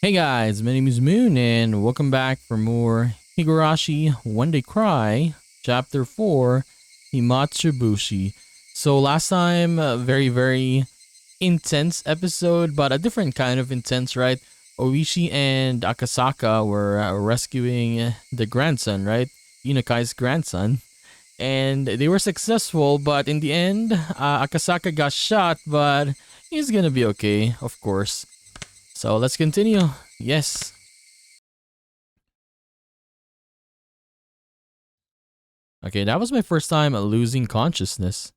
Hey guys, my name is Moon and welcome back for more Higurashi When They Cry, Chapter 4, Himatsubushi. So last time, very intense episode, but a different kind of intense, right? Oishi and Akasaka were rescuing the grandson, right? Yunakai's grandson. And they were successful, but in the end, Akasaka got shot, but he's gonna be okay, of course. So let's continue. Yes. Okay, that was my first time losing consciousness.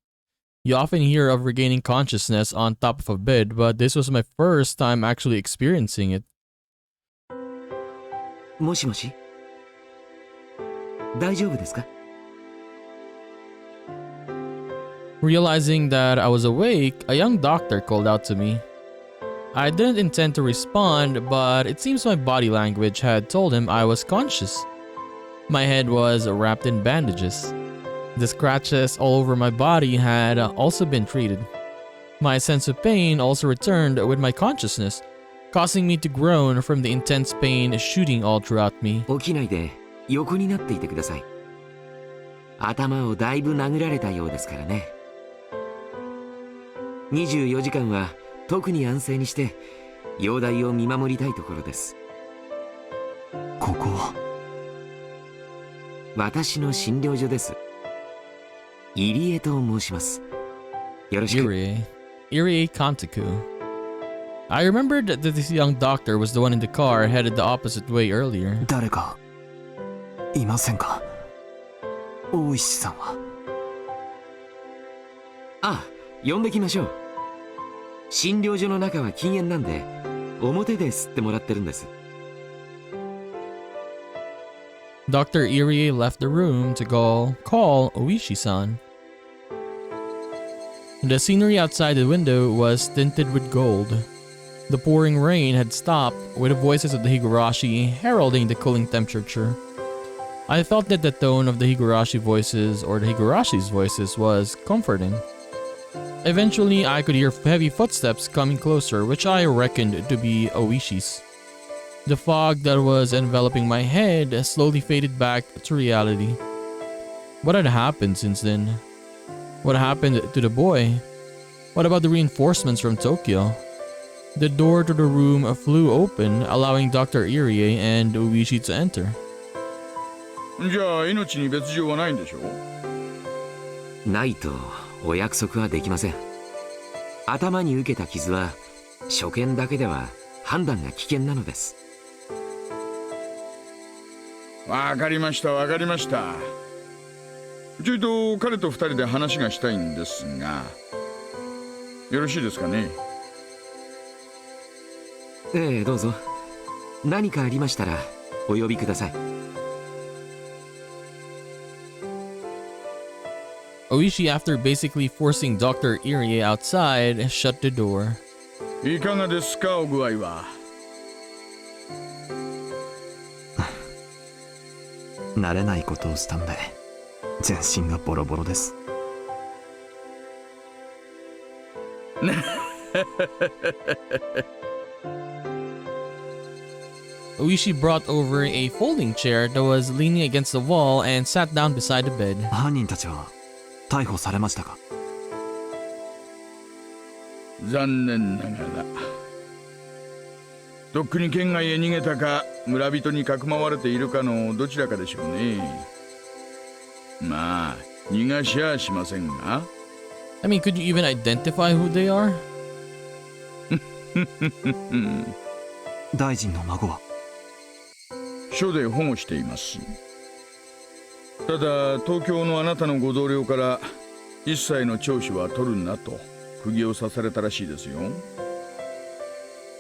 You often hear of regaining consciousness on top of a bed, but this was my first time actually experiencing it. もしもし大丈夫ですか Realizing that I was awake, a young doctor called out to me. I didn't intend to respond, but it seems my body language had told him I was conscious. My head was wrapped in bandages. The scratches all over my body had also been treated. My sense of pain also returned with my consciousness, causing me to groan from the intense pain shooting all throughout me. 起きないで横になっていてください。頭をだいぶ殴られたようですからね。24時間は特に安静にして容体を見守りたいところです。ここは私の診療所です。入江と申します。よろしく。Irie Kantaku. I remembered that this young doctor was the one in the car headed the opposite way earlier. 誰かいませんか大石さんは。ああ、呼んできましょう。診療所の中は禁煙なんで表で吸ってもらってるんです。Dr. Irie left the room to call Oishi-san. The scenery outside the window was tinted with gold. The pouring rain had stopped, with the voices of the Higurashi heralding the cooling temperature. I felt that the tone of the Higurashi voices, or the Higurashi's voices, was comforting. Eventually, I could hear heavy footsteps coming closer, which I reckoned to be Oishi's. The fog that was enveloping my head slowly faded back to reality. What had happened since then? What happened to the boy? What about the reinforcements from Tokyo? The door to the room flew open, allowing Dr. Irie and Oishi to enter. じゃあ命に別状はないんでしょうないとお約束はできません。頭に受けた傷は初見だけでは判断が危険なのです。わかりましたわかりました。ちょいと彼と二人で話がしたいんですがよろしいですかね。ええ、どうぞ。何かありましたらお呼びください。Oishi, after basically forcing Dr. Irie outside, shut the door. いかがですかお具合は。慣れないことをしたんで全身がボロボロです。Oishi brought over a folding chair that was leaning against the wall and sat down beside the bed. 犯人たちは逮捕されましたか？残念ながらとっくに県外へ逃げたか村人にかくまわれているかのどちらかでしょうね。まあ逃がしやしませんが。I mean, could you even identify who they are? 大臣の孫は署で保護しています。ただ東京のあなたのご同僚から一切の聴取は取るなと釘を刺されたらしいですよ。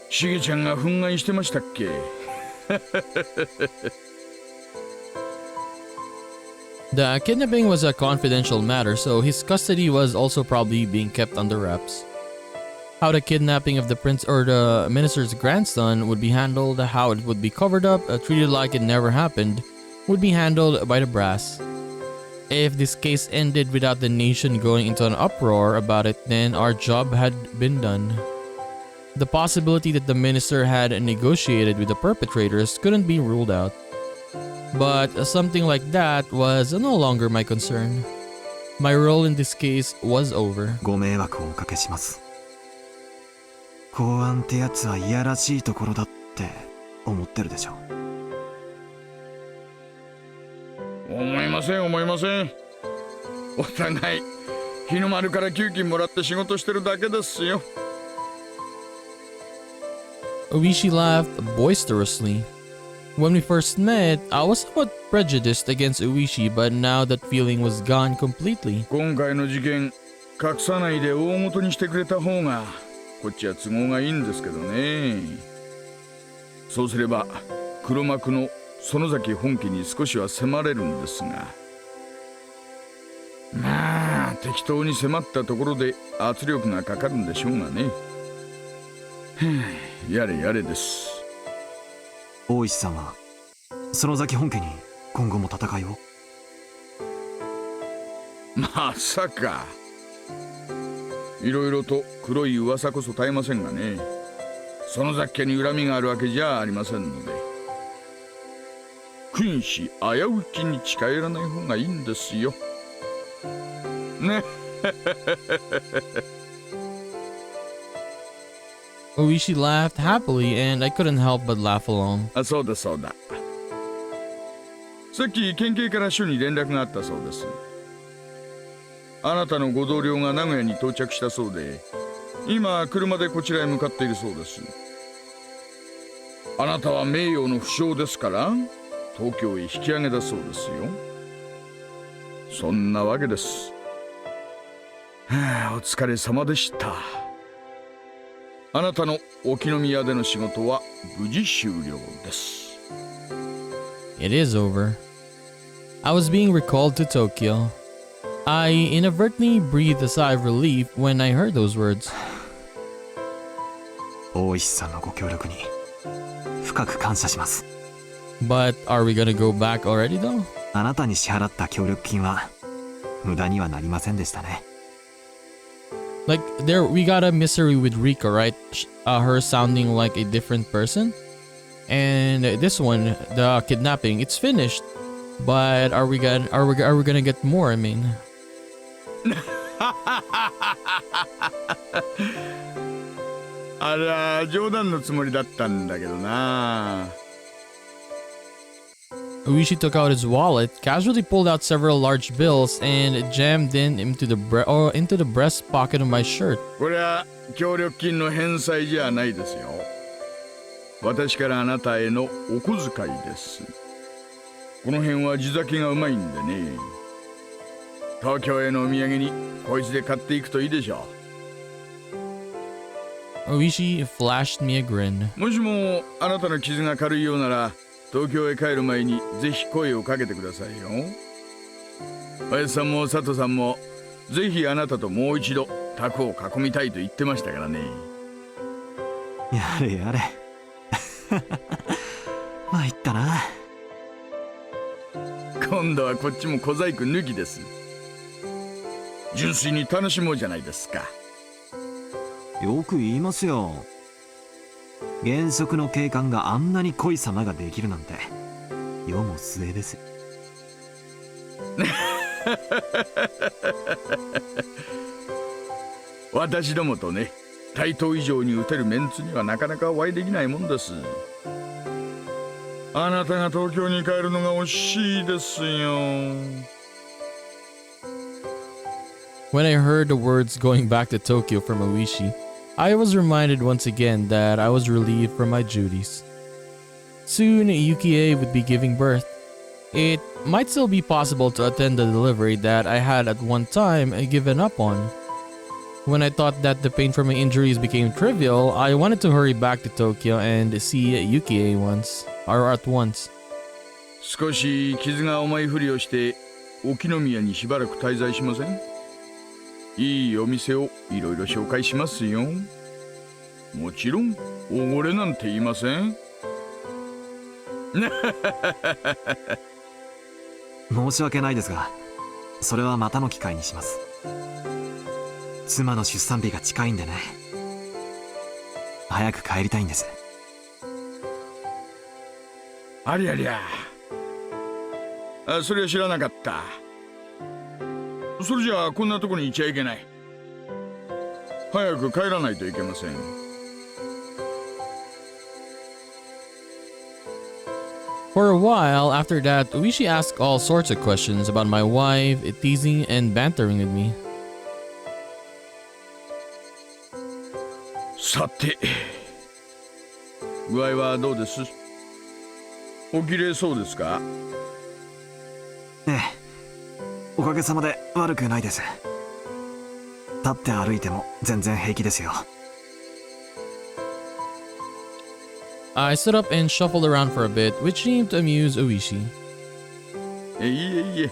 しげちゃんが憤慨してましたっけThe kidnapping was a confidential matter, so his custody was also probably being kept under wraps. How the kidnapping of the prince or the minister's grandson would be handled, how it would be covered up, treated like it never happened, would be handled by the brass. If this case ended without the nation going into an uproar about it, then our job had been done. The possibility that the minister had negotiated with the perpetrators couldn't be ruled out. But something like that was no longer my concern. My role in this case was over. ご迷惑をおかけします。公安ってやつはいやらしいところだって思ってるでしょ。思いません思いません。お互い日の丸から給金もらって仕事してるだけですよ。Ooshi laughed boisterously. When we first met, I was somewhat prejudiced against Ooshi, but now that feeling was gone completely. 今回の事件隠さないで大元にしてくれた方がこっちは都合がいいんですけどね。そうすれば黒幕の園崎本家に少しは迫れるんですが、まあ適当に迫ったところで圧力がかかるんでしょうがね。やれやれです。大石さんは園崎本家に今後も戦いを？まさか。いろいろと黒い噂こそ絶えませんがね。園崎家に恨みがあるわけじゃありませんので、君子危うきに近寄らない方がいいんですよ。ね。Ooshi laughed happily, and I couldn't help but laugh along. あ、そうだそうだ。さっき県警から署に連絡があったそうです。あなたのご同僚が名古屋に到着したそうで、今車でこちらへ向かっているそうです。あなたは名誉の負傷ですから東京へ引き上げだそうですよ。そんなわけです。はあ、お疲れ様でした。あなたの沖宮での仕事は無事終了です。It is over. I was being recalled to Tokyo. I inadvertently breathed a sigh of relief when I heard those words. 大石さんのご協力に深く感謝します。But are we gonna go back already though? あなたに支払った協力金は無駄にはなりませんでしたね。Like, there, we got a mystery with Rika, right? Her sounding like a different person. And this one, the kidnapping, it's finished. But are we gonna get more? I mean, あら、冗談のつもりだったんだけどな。Ooshi took out his wallet, casually pulled out several large bills, and jammed them into the breast pocket of my shirt. これは協力金の返済じゃないですよ。私からあなたへのお小遣いです。この辺は地酒がうまいんでね。東京へのお土産にこいつで買っていくといいでしょう。Ooshi flashed me a grin. もしもあなたの傷が軽いようなら東京へ帰る前にぜひ声をかけてくださいよ。林さんも佐藤さんもぜひあなたともう一度宅を囲みたいと言ってましたからね。やれやれ。参ったな。今度はこっちも小細工抜きです。純粋に楽しもうじゃないですか。よく言いますよ。原則の警官があんなに濃い様ができるなんて世も末です。私どもとね、対等以上に撃てるメンツにはなかなかお会いできないもんです。あなたが東京に帰るのが惜しいですよ。When I heard the words going back to Tokyo from Ooshi, I was reminded once again that I was relieved from my duties. Soon, Yukie would be giving birth. It might still be possible to attend the delivery that I had at one time given up on. When I thought that the pain from my injuries became trivial, I wanted to hurry back to Tokyo and see Yukie at once. 少し傷が重いふりをして沖宮にしばらく滞在しません？いいお店をいろいろ紹介しますよ。もちろんおごれなんて言いません。申し訳ないですが、それはまたの機会にします。妻の出産日が近いんでね。早く帰りたいんです。ありゃりゃ。それは知らなかった。それじゃあこんなとこにいちゃいけない。早く帰らないといけません。For a while after that, Ooshi asked all sorts of questions about my wife, teasing and bantering with me. さて、具合はどうです？おきれいそうですか？ええ、おかげさまで悪くないです。立って歩いても全然平気ですよ。I stood up and shuffled around for a bit, which seemed to amuse Ooshi. いえいえ、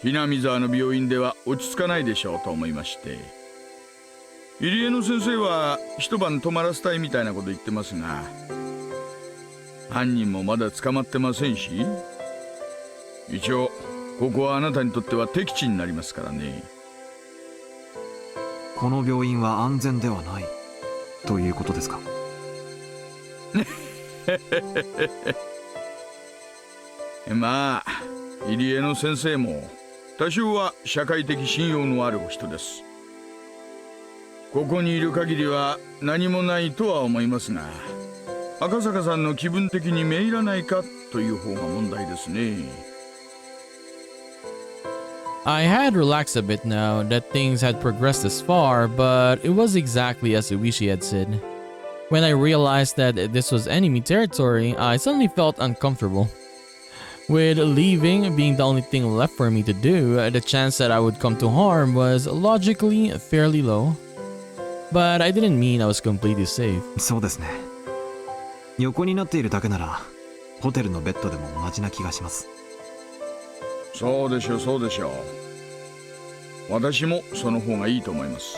ひなみ沢の病院では落ち着かないでしょうと思いまして。入江の先生は一晩泊まらせたいみたいなこと言ってますが、犯人もまだ捕まってませんし、一応ここはあなたにとっては敵地になりますからね。この病院は安全ではないということですか？まあ、入江の先生も多少は社会的信用のあるお人です。ここにいる限りは何もないとは思いますが、赤坂さんの気分的にめいらないかという方が問題ですね。I had relaxed a bit now that things had progressed this far, but it was exactly as Ooshi had said. When I realized that this was enemy territory, I suddenly felt uncomfortable. With leaving being the only thing left for me to do, the chance that I would come to harm was logically fairly low. But I didn't mean I was completely safe. そうですね。横になっているだけならホテルのベッドでも同じな気がします。そうでしょう、そうでしょう。私もその方がいいと思います。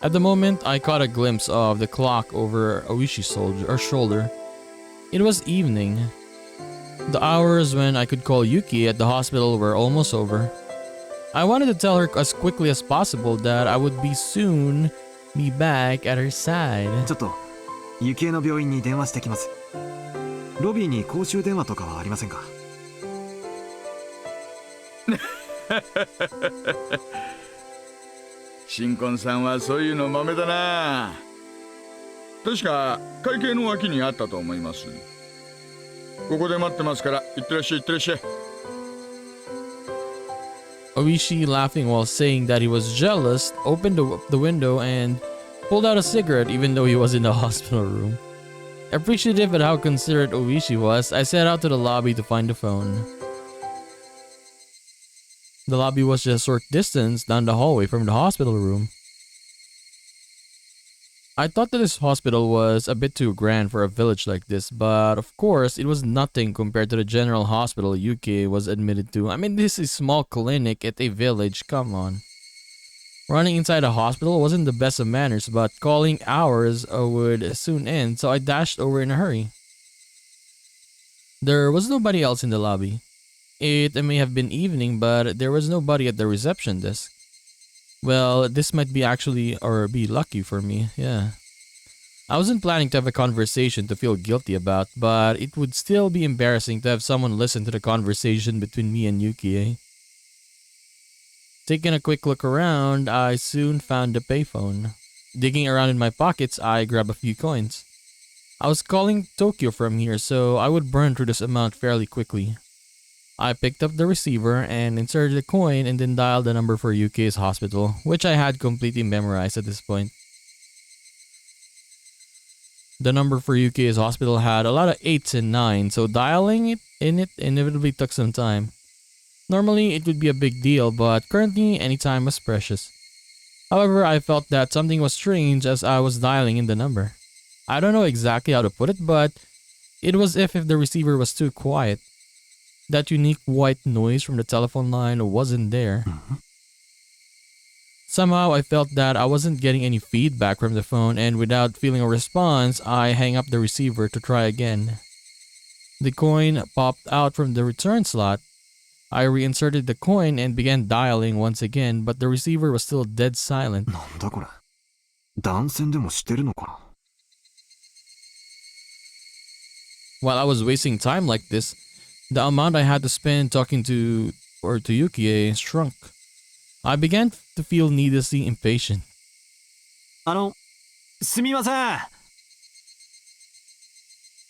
At the moment, I caught a glimpse of the clock over Oishi's shoulder. It was evening. The hours when I could call Yuki at the hospital were almost over. I wanted to tell her as quickly as possible that I would soon be back at her side. ちょっと雪江の病院に電話してきます。ロビーに公衆電話とかはありませんか？新婚さんはそういうの豆だな。確か会計の脇にあったと思います。ここで待ってますから、いってらっしゃい、いってらっしゃい。Oishi, laughing while saying that he was jealous, opened the window and pulled out a cigarette even though he was in the hospital room. Appreciative at how considerate Oishi was, I set out to the lobby to find the phone. The lobby was just a short distance down the hallway from the hospital room. I thought that this hospital was a bit too grand for a village like this, but of course it was nothing compared to the general hospital Yuki was admitted to. I mean, this is a small clinic at a village, come on. Running inside a hospital wasn't the best of manners, but calling hours would soon end, so I dashed over in a hurry. There was nobody else in the lobby. It may have been evening, but there was nobody at the reception desk. Well, this might be be lucky for me, yeah. I wasn't planning to have a conversation to feel guilty about, but it would still be embarrassing to have someone listen to the conversation between me and Yuki. Taking a quick look around, I soon found the payphone. Digging around in my pockets, I grabbed a few coins. I was calling Tokyo from here, so I would burn through this amount fairly quickly. I picked up the receiver and inserted the coin and then dialed the number for UK's hospital, which I had completely memorized at this point. The number for UK's hospital had a lot of 8s and 9s, so dialing it inevitably took some time. Normally, it would be a big deal, but currently, any time was precious. However, I felt that something was strange as I was dialing in the number. I don't know exactly how to put it, but it was as if the receiver was too quiet. That unique white noise from the telephone line wasn't there. Somehow I felt that I wasn't getting any feedback from the phone, and without feeling a response, I hang up the receiver to try again. The coin popped out from the return slot. I reinserted the coin and began dialing once again, but the receiver was still dead silent. なんだこれ。断線でもしてるのかな。 While I was wasting time like this, the amount I had to spend talking to Yukie shrunk. I began to feel needlessly impatient. すみません。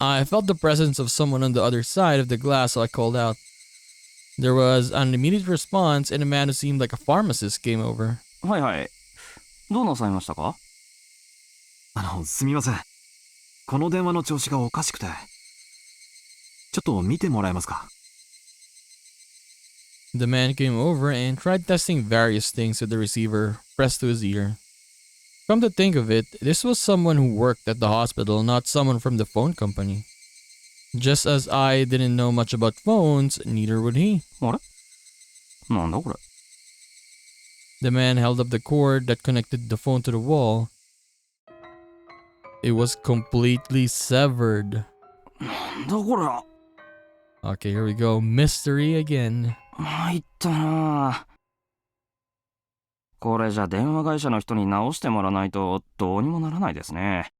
I felt the presence of someone on the other side of the glass, so I called out. There was an immediate response, and a man who seemed like a pharmacist came over. はいはい。どうなさいましたか？すみません。この電話の調子がおかしくて。ちょっと見てもらえますか？ The man came over and tried testing various things with the receiver pressed to his ear. Come to think of it, this was someone who worked at the hospital, not someone from the phone company. Just as I didn't know much about phones, neither would he. あれ？なんだこれ？ The man held up the cord that connected the phone to the wall. It was completely severed. なんだこれ？ Okay, here we go. Mystery again. 参ったな。これじゃ電話会社の人に直してもらわないとどうにもならないですね。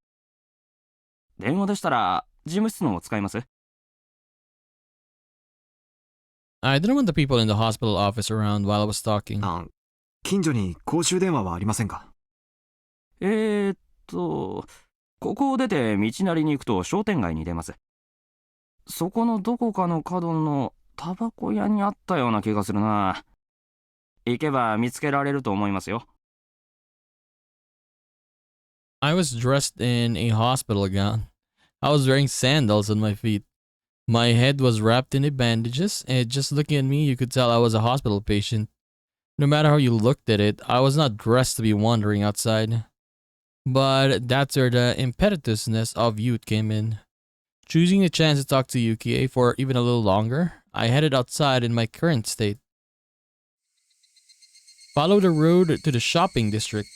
電話でしたら事務室のを使います？ I didn't want the people in the hospital office around while I was talking. 近所に公衆電話はありませんか？ここを出て道なりに行くと商店街に出ます。そこのどこかの角のタバコ屋にあったような気がするな。行けば見つけられると思いますよ。I was dressed in a hospital gown. I was wearing sandals on my feet. My head was wrapped in bandages, and just looking at me, you could tell I was a hospital patient. No matter how you looked at it, I was not dressed to be wandering outside. But that's where the impetuousness of youth came in. Choosing the chance to talk to Yukie for even a little longer, I headed outside in my current state. Follow the road to the shopping district.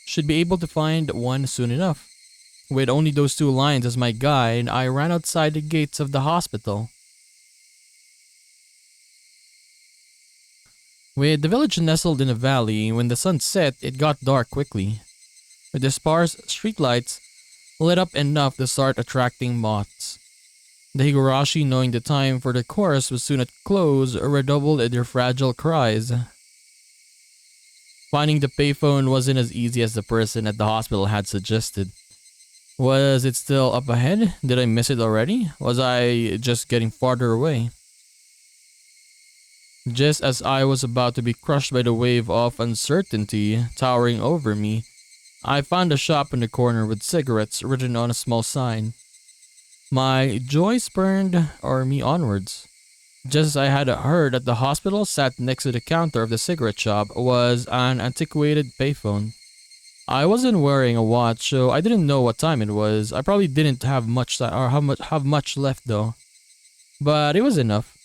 Should be able to find one soon enough. With only those two lines as my guide, I ran outside the gates of the hospital. With the village nestled in a valley, when the sun set, it got dark quickly. With the sparse streetlights lit up enough to start attracting moths. The Higurashi, knowing the time for the chorus was soon at close, redoubled their fragile cries. Finding the payphone wasn't as easy as the person at the hospital had suggested. Was it still up ahead? Did I miss it already? Was I just getting farther away? Just as I was about to be crushed by the wave of uncertainty towering over me, I found a shop in the corner with cigarettes written on a small sign. My joy spurned me onwards. Just as I had heard at the hospital, sat next to the counter of the cigarette shop was an antiquated payphone. I wasn't wearing a watch, so I didn't know what time it was. I probably didn't have much have much left though. But it was enough.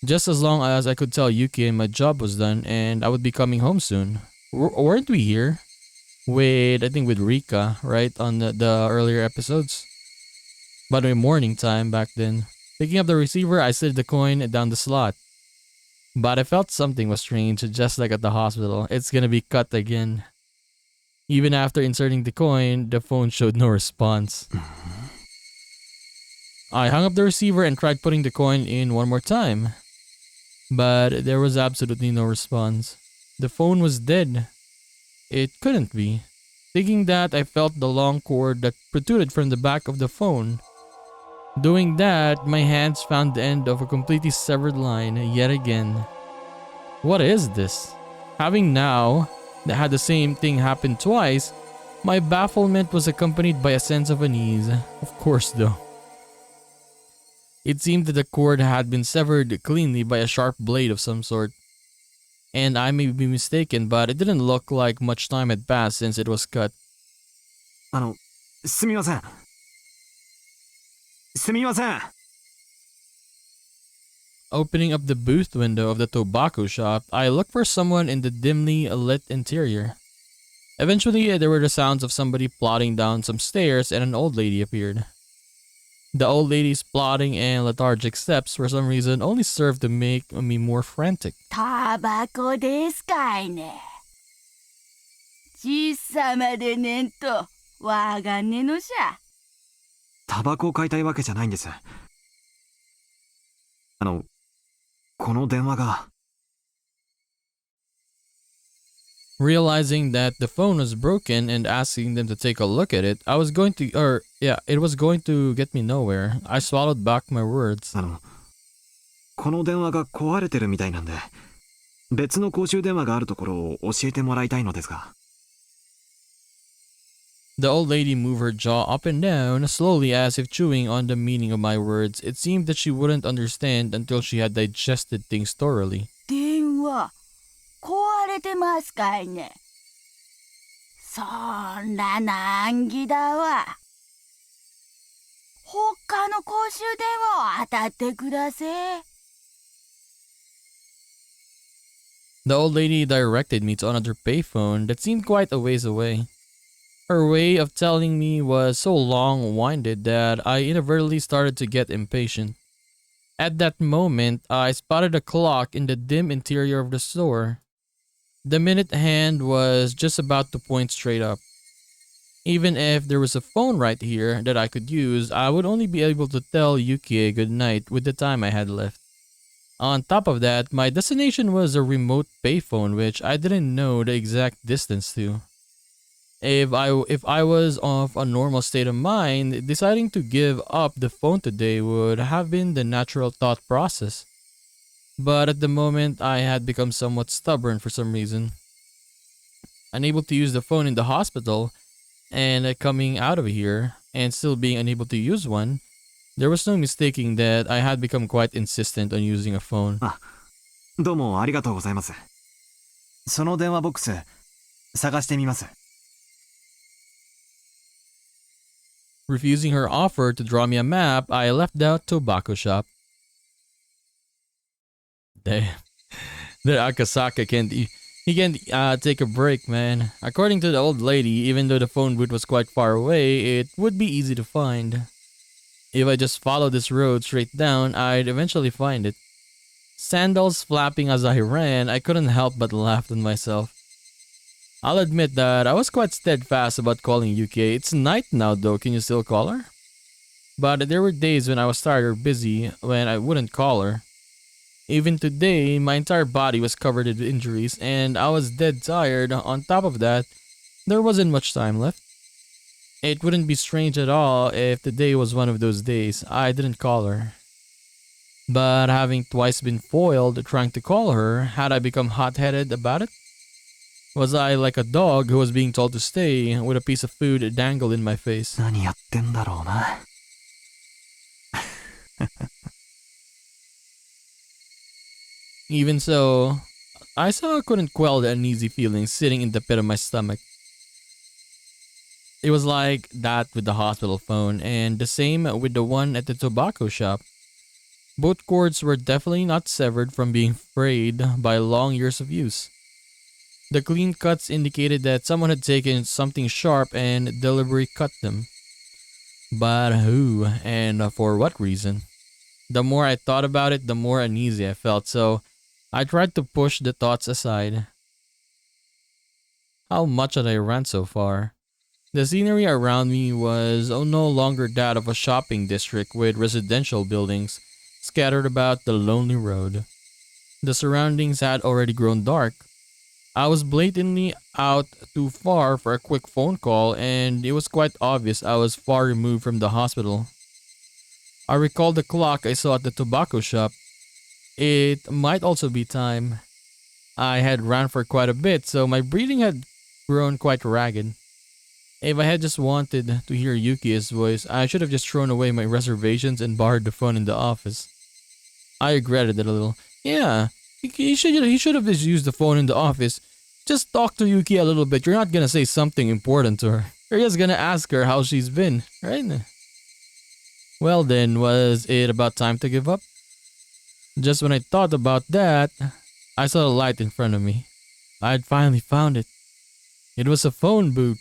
Just as long as I could tell Yuki my job was done and I would be coming home soon. Weren't we here? I think with Rika, right? On the earlier episodes. By the way, morning time back then. Picking up the receiver, I slid the coin down the slot. But I felt something was strange, just like at the hospital. It's gonna be cut again. Even after inserting the coin, the phone showed no response. I hung up the receiver and tried putting the coin in one more time. But there was absolutely no response. The phone was dead. It couldn't be. Thinking that, I felt the long cord that protruded from the back of the phone. Doing that, my hands found the end of a completely severed line yet again. What is this? Having now had the same thing happen twice, my bafflement was accompanied by a sense of unease. Of course though. It seemed that the cord had been severed cleanly by a sharp blade of some sort. And I may be mistaken, but it didn't look like much time had passed since it was cut. すみません。すみません。 Opening up the booth window of the tobacco shop, I looked for someone in the dimly lit interior. Eventually, there were the sounds of somebody plodding down some stairs and an old lady appeared. The old lady's plodding and lethargic steps for some reason only served to make me more frantic. タバコですかいね。小さまでねんとわがねのじゃ。タバコを買いたいわけじゃないんです。この電話が。Realizing that the phone was broken and asking them to take a look at it, I was going to, it was going to get me nowhere. I swallowed back my words. この電話が壊れてるみたいなんで、別の公衆電話があるところを教えてもらいたいのですが。The old lady moved her jaw up and down, slowly as if chewing on the meaning of my words. It seemed that she wouldn't understand until she had digested things thoroughly. 電話壊れてますかいね。そんな難儀だわ。他の公衆電話を当たってください。The old lady directed me to another payphone that seemed quite a ways away. Her way of telling me was so long-winded that I inadvertently started to get impatient. At that moment, I spotted a clock in the dim interior of the store. The minute hand was just about to point straight up. Even if there was a phone right here that I could use, I would only be able to tell Yukie good night with the time I had left. On top of that, my destination was a remote payphone which I didn't know the exact distance to. If I was of a normal state of mind, deciding to give up the phone today would have been the natural thought process. But at the moment, I had become somewhat stubborn for some reason. Unable to use the phone in the hospital, and coming out of here, and still being unable to use one, there was no mistaking that I had become quite insistent on using a phone. どうもありがとうございます。その電話ボックス、探してみます。Refusing her offer to draw me a map, I left the tobacco shop. Damn. The Akasaka he can't take a break, man. According to the old lady, even though the phone booth was quite far away, it would be easy to find. If I just followed this road straight down, I'd eventually find it. Sandals flapping as I ran, I couldn't help but laugh at myself. I'll admit that I was quite steadfast about calling Yuki. It's night now though, can you still call her? But there were days when I was tired or busy when I wouldn't call her. Even today, my entire body was covered in injuries and I was dead tired. On top of that, there wasn't much time left. It wouldn't be strange at all if today was one of those days I didn't call her. But having twice been foiled trying to call her, had I become hot-headed about it? Was I like a dog who was being told to stay with a piece of food dangled in my face? 何やってんだろうな。Even so, I still couldn't quell the uneasy feeling sitting in the pit of my stomach. It was like that with the hospital phone and the same with the one at the tobacco shop. Both cords were definitely not severed from being frayed by long years of use. The clean cuts indicated that someone had taken something sharp and deliberately cut them. But who and for what reason? The more I thought about it, the more uneasy I felt, so I tried to push the thoughts aside. How much had I run so far? The scenery around me was no longer that of a shopping district with residential buildings scattered about the lonely road. The surroundings had already grown dark. I was blatantly out too far for a quick phone call, and it was quite obvious I was far removed from the hospital. I recalled the clock I saw at the tobacco shop. It might also be time. I had run for quite a bit, so my breathing had grown quite ragged. If I had just wanted to hear Yuki's voice, I should have just thrown away my reservations and borrowed the phone in the office. I regretted it a little. Yeah, he should have just used the phone in the office. Just talk to Yuki a little bit. You're not gonna say something important to her. You're just gonna ask her how she's been, right? Well then, was it about time to give up? Just when I thought about that, I saw a light in front of me. I had finally found it. It was a phone booth.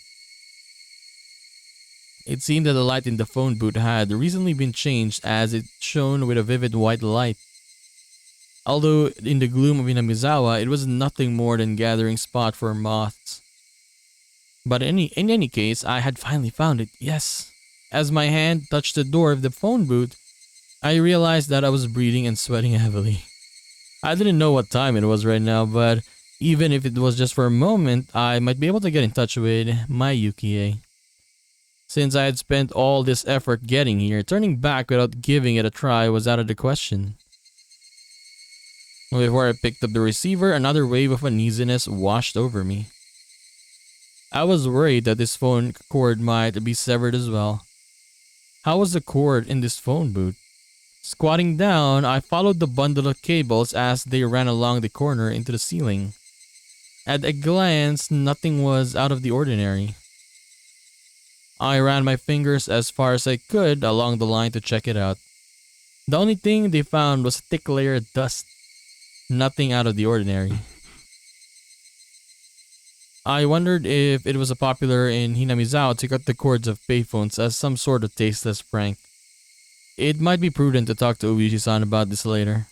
It seemed that the light in the phone booth had recently been changed as it shone with a vivid white light. Although in the gloom of Inamizawa, it was nothing more than gathering spot for moths. But in any case, I had finally found it, yes. As my hand touched the door of the phone booth, I realized that I was breathing and sweating heavily. I didn't know what time it was right now, but even if it was just for a moment, I might be able to get in touch with my Yukie. Since I had spent all this effort getting here, turning back without giving it a try was out of the question. Before I picked up the receiver, another wave of uneasiness washed over me. I was worried that this phone cord might be severed as well. How was the cord in this phone booth? Squatting down, I followed the bundle of cables as they ran along the corner into the ceiling. At a glance, nothing was out of the ordinary. I ran my fingers as far as I could along the line to check it out. The only thing they found was a thick layer of dust. Nothing out of the ordinary. I wondered if it was popular in Hinamizawa to cut the cords of payphones as some sort of tasteless prank. It might be prudent to talk to Oishi-san about this later.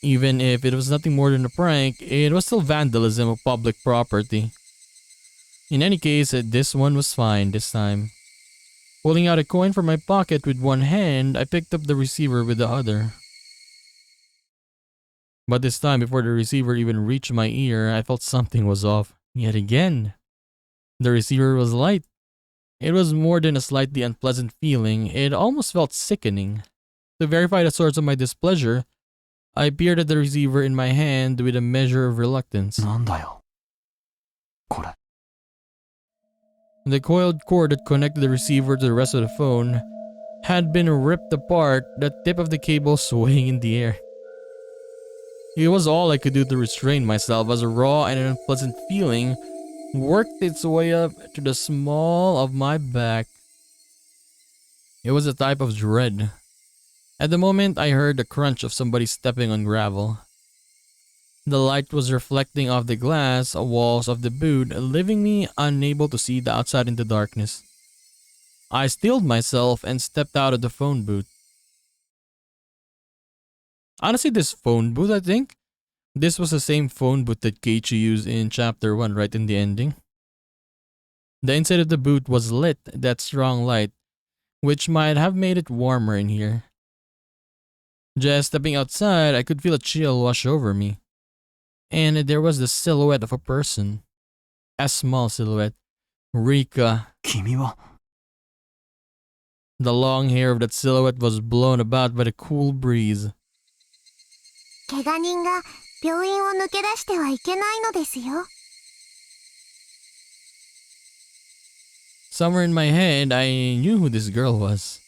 Even if it was nothing more than a prank, it was still vandalism of public property. In any case, this one was fine this time. Pulling out a coin from my pocket with one hand, I picked up the receiver with the other. But this time, before the receiver even reached my ear, I felt something was off. Yet again. The receiver was light. It was more than a slightly unpleasant feeling, it almost felt sickening. To verify the source of my displeasure, I peered at the receiver in my hand with a measure of reluctance. なんだよ。これ。 The coiled cord that connected the receiver to the rest of the phone had been ripped apart, the tip of the cable swaying in the air. It was all I could do to restrain myself as a raw and unpleasant feeling worked its way up to the small of my back. It was a type of dread. At the moment, I heard the crunch of somebody stepping on gravel. The light was reflecting off the glass walls of the booth, leaving me unable to see the outside in the darkness. I steeled myself and stepped out of the phone booth. Honestly, this phone booth, I think, this was the same phone booth that Keiichi used in Chapter 1 right in the ending. The inside of the booth was lit, that strong light, which might have made it warmer in here. Just stepping outside, I could feel a chill wash over me. And there was the silhouette of a person. A small silhouette. Rika. 君は The long hair of that silhouette was blown about by the cool breeze. 怪我人が病院を抜け出してはいけないのですよ。 Somewhere in my head, I knew who this girl was.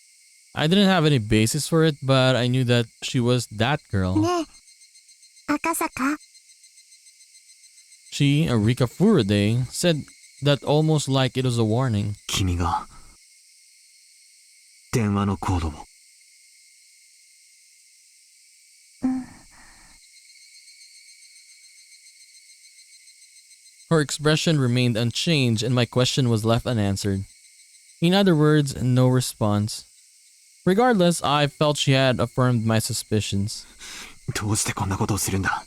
I didn't have any basis for it, but I knew that she was that girl. ねえ、赤坂。 She, Rika Furude, said that almost like it was a warning. 君が電話のコードを。 Her expression remained unchanged and my question was left unanswered. In other words, no response. Regardless, I felt she had affirmed my suspicions. どうしてこんなことをするんだ。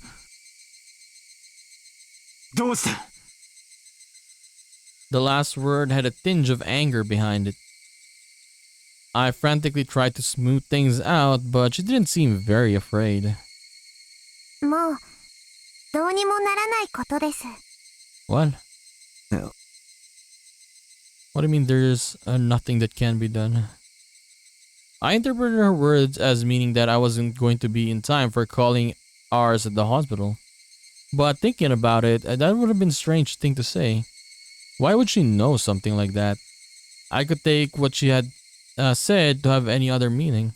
どうして。 The last word had a tinge of anger behind it. I frantically tried to smooth things out, but she didn't seem very afraid. もうどうにもならないことです。 What? Yeah. What do you mean there's nothing that can be done? I interpreted her words as meaning that I wasn't going to be in time for calling ours at the hospital. But thinking about it, that would have been a strange thing to say. Why would she know something like that? I could take what she had said to have any other meaning.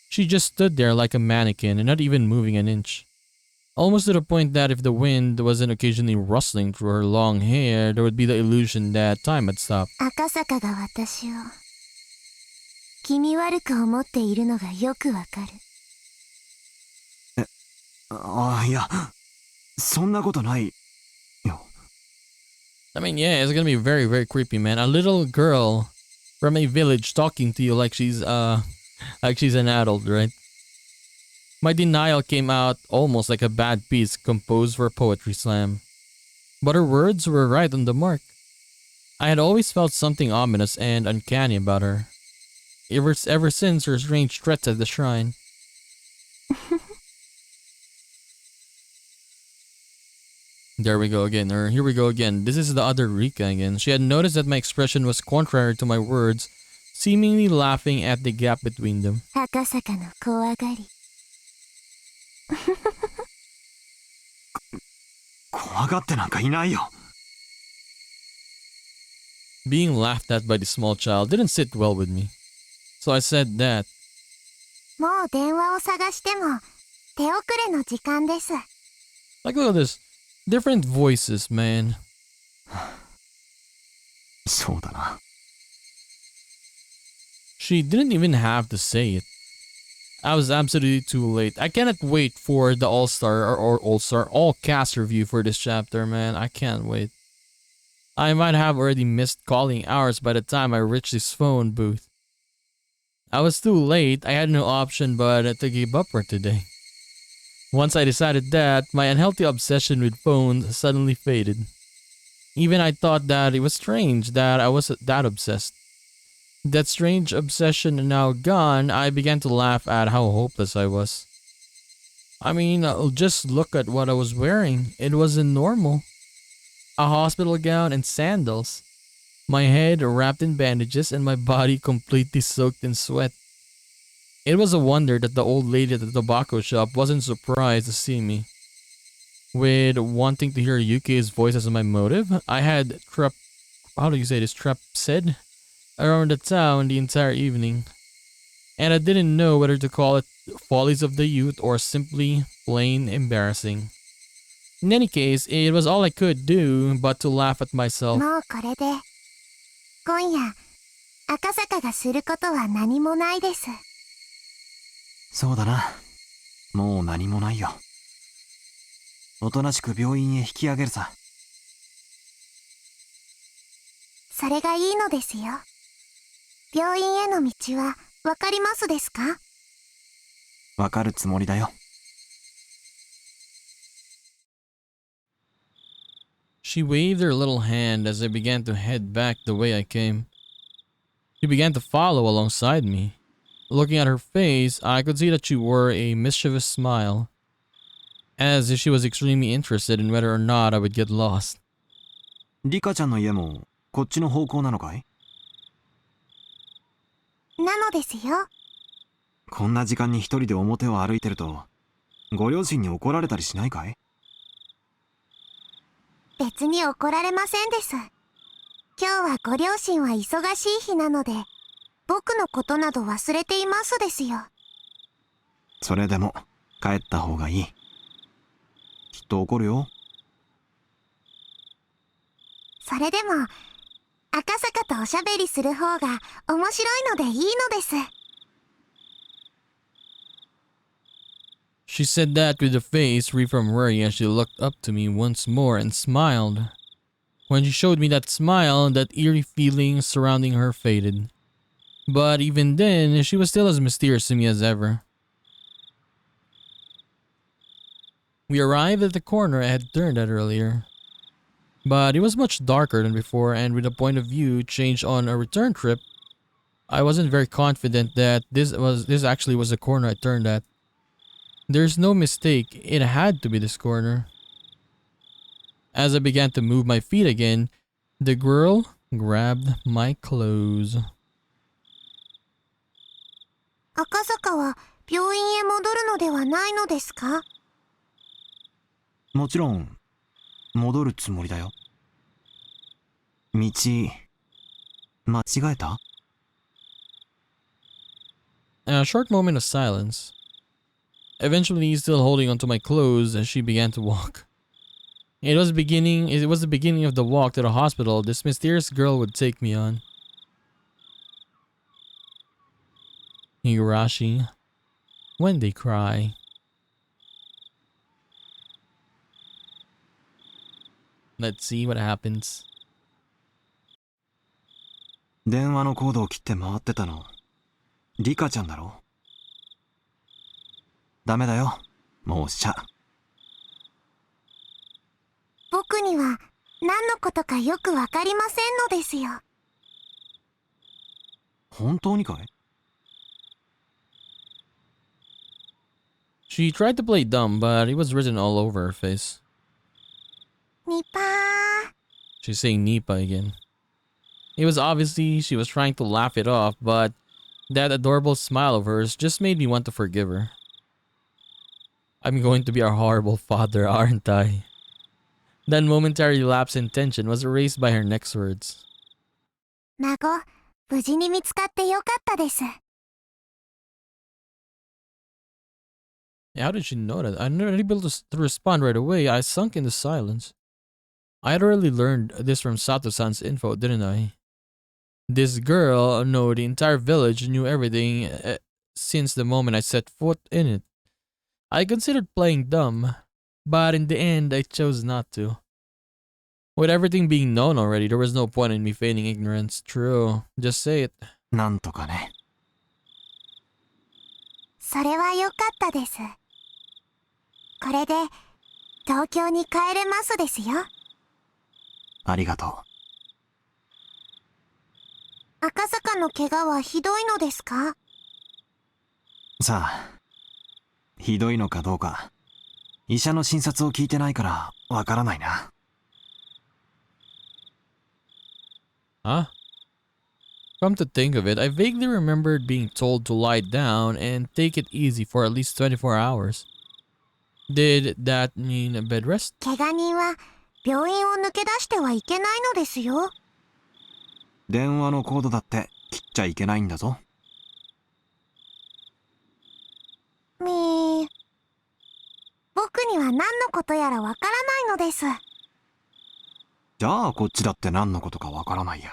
She just stood there like a mannequin and not even moving an inch. Almost to the point that if the wind wasn't occasionally rustling through her long hair, there would be the illusion that time had stopped. 赤坂が私を気味悪く思っているのがよくわかる。ああ、いや、そんなことないよ。 I mean, yeah, it's gonna be very, very creepy, man. A little girl from a village talking to you like she's an adult, right? My denial came out almost like a bad piece composed for a poetry slam. But her words were right on the mark. I had always felt something ominous and uncanny about her. Ever since her strange threats at the shrine. There we go again, or here we go again. This is the other Rika again. She had noticed that my expression was contrary to my words, seemingly laughing at the gap between them. Akasaka no kowagari. 怖がってなんかいないよ。 Being laughed at by the small child didn't sit well with me. So I said that. もう電話を探しても手遅れの時間です。 Like, look at this. Different voices, man. そうだな。 She didn't even have to say it. I was absolutely too late. I cannot wait for the all-cast review for this chapter, man. I can't wait. I might have already missed calling hours by the time I reached this phone booth. I was too late. I had no option but to give up for today. Once I decided that, my unhealthy obsession with phones suddenly faded. Even I thought that it was strange that I was that obsessed. That strange obsession now gone, I began to laugh at how hopeless I was. I mean, just look at what I was wearing. It wasn't normal. A hospital gown and sandals. My head wrapped in bandages and my body completely soaked in sweat. It was a wonder that the old lady at the tobacco shop wasn't surprised to see me. With wanting to hear Yuki's voice as my motive, I had trepsed around the town the entire evening. And I didn't know whether to call it follies of the youth or simply plain embarrassing. In any case, it was all I could do but to laugh at myself. もうこれで今夜赤坂がすることは何もないです。そうだな。もう何もないよ。おとなしく病院へ引き上げるさ。それがいいのですよ。病院への道はわかりますですか？わかるつもりだよ。She waved her little hand as I began to head back the way I came. She began to follow alongside me. Looking at her face, I could see that she wore a mischievous smile, as if she was extremely interested in whether or not I would get lost. リカちゃんの家もこっちの方向なのかい？なのですよ。こんな時間に一人で表を歩いてると、ご両親に怒られたりしないかい？別に怒られませんです。今日はご両親は忙しい日なので、僕のことなど忘れていますですよ。それでも帰った方がいい。きっと怒るよ。それでも赤坂とおしゃべりする方が面白いのでいいのです。She said that with a face free from worry as she looked up to me once more and smiled. When she showed me that smile, that eerie feeling surrounding her faded. But even then, she was still as mysterious to me as ever. We arrived at the corner I had turned at earlier. But it was much darker than before, and with a point of view change on a return trip, I wasn't very confident that this actually was the corner I turned at. There's no mistake, it had to be this corner. As I began to move my feet again, the girl grabbed my clothes. 赤坂は病院へ戻るのではないのですか？もちろん戻るつもりだよ。道間違えた？ A short moment of silence. Eventually, still holding onto my clothes, as she began to walk. It was the beginning of the walk to the hospital this mysterious girl would take me on. Higurashi, when they cry. Let's see what happens. 電話のコードを切って回ってたのリカちゃんだろ？ダメだよ、もうしちゃ。僕には何のことかよくわかりませんのですよ。本当にかい？ She tried to play dumb, but it was written all over her face. ニパー。 She's saying Nipa again. It was obviously she was trying to laugh it off, but that adorable smile of hers just made me want to forgive her. I'm going to be a horrible father, aren't I? That momentary lapse in tension was erased by her next words. 孫、無事に見つかってよかったです。 How did she know that? I'm not able to respond right away. I sunk into silence. I had already learned this from Sato-san's info, didn't I? This girl, no, the entire village knew everything since the moment I set foot in it. I considered playing dumb, but in the end, I chose not to. With everything being known already, there was no point in me feigning ignorance. True. Just say it. なんとかね。それはよかったです。これで東京に帰れますですよ。ありがと赤坂の怪我はひどいのですか？う。さあ、ひどいのかどうか、医者の診察を聞いてないからわからないな。Huh? Come to think of it, I vaguely remembered being told to lie down and take it easy for at least 24 hours. Did that mean a bed rest? 怪我人は病院を抜け出してはいけないのですよ。電話のコードだって切っちゃいけないんだぞ。みー、僕には何のことやらわからないのです。じゃあこっちだって何のことかわからないや。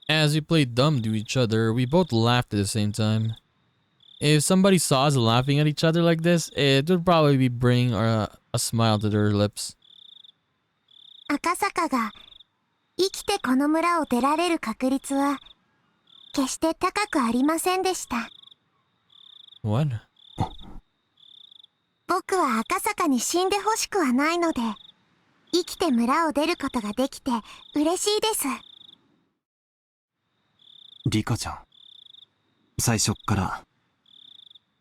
As we played dumb to each other, we both laughed at the same time. If somebody saw us laughing at each other like this, it would probably bring a smile to their lips. 赤坂が生きてこの村を出られる確率は決して高くありませんでした。What? 僕は赤坂に死んでほしくはないので、生きて村を出ることができて嬉しいです。リカちゃん、最初っから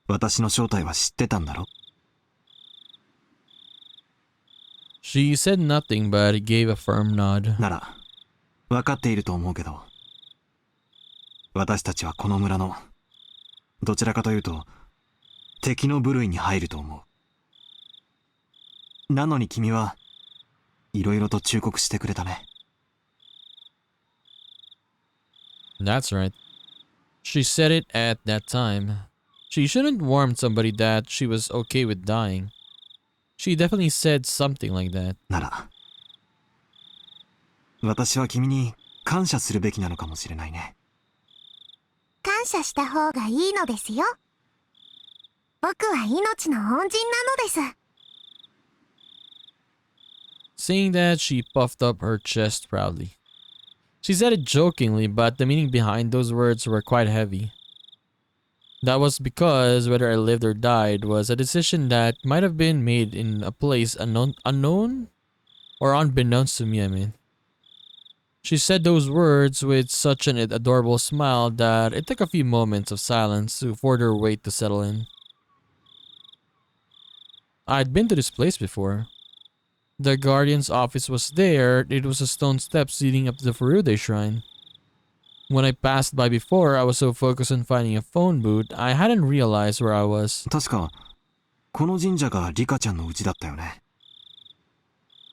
私の正体は知ってたんだろ？ She said nothing but gave a firm nod. なら分かっていると思うけど、私たちはこの村のどちらかというと敵の部類に入ると思う。なのに君はいろいろと忠告してくれたね。That's right. She said it at that time. She shouldn't warn somebody that she was okay with dying. She definitely said something like that. なら私は君に感謝するべきなのかもしれないね。感謝した方がいいのですよ。僕は命の恩人なのです。Saying that, she puffed up her chest proudly. She said it jokingly, but the meaning behind those words were quite heavy. That was because whether I lived or died was a decision that might have been made in a place unknown or unbeknownst to me, I mean. She said those words with such an adorable smile that it took a few moments of silence for their weight to settle in. I'd been to this place before. The guardian's office was there. It was a stone steps leading up to the Furude shrine. When I passed by before, I was so focused on finding a phone booth, I hadn't realized where I was. 確かこの神社がリカちゃんの家だったよね。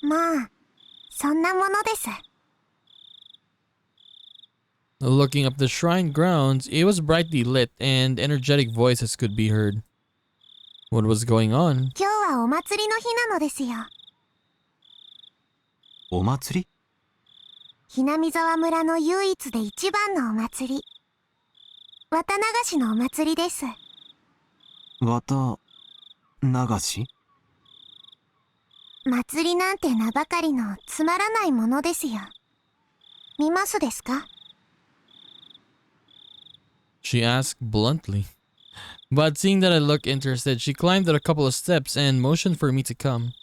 まあ、そんなものです。Looking up the shrine grounds, it was brightly lit and energetic voices could be heard. What was going on? 今日はお祭りの日なのですよ。お祭り？ひなみ沢村の唯一で一番のお祭り。綿流しのお祭りです。綿流し？祭りなんて名ばかりのつまらないものですよ。見ますですか？ She asked bluntly. But seeing that I looked interested, she climbed up a couple of steps and motioned for me to come.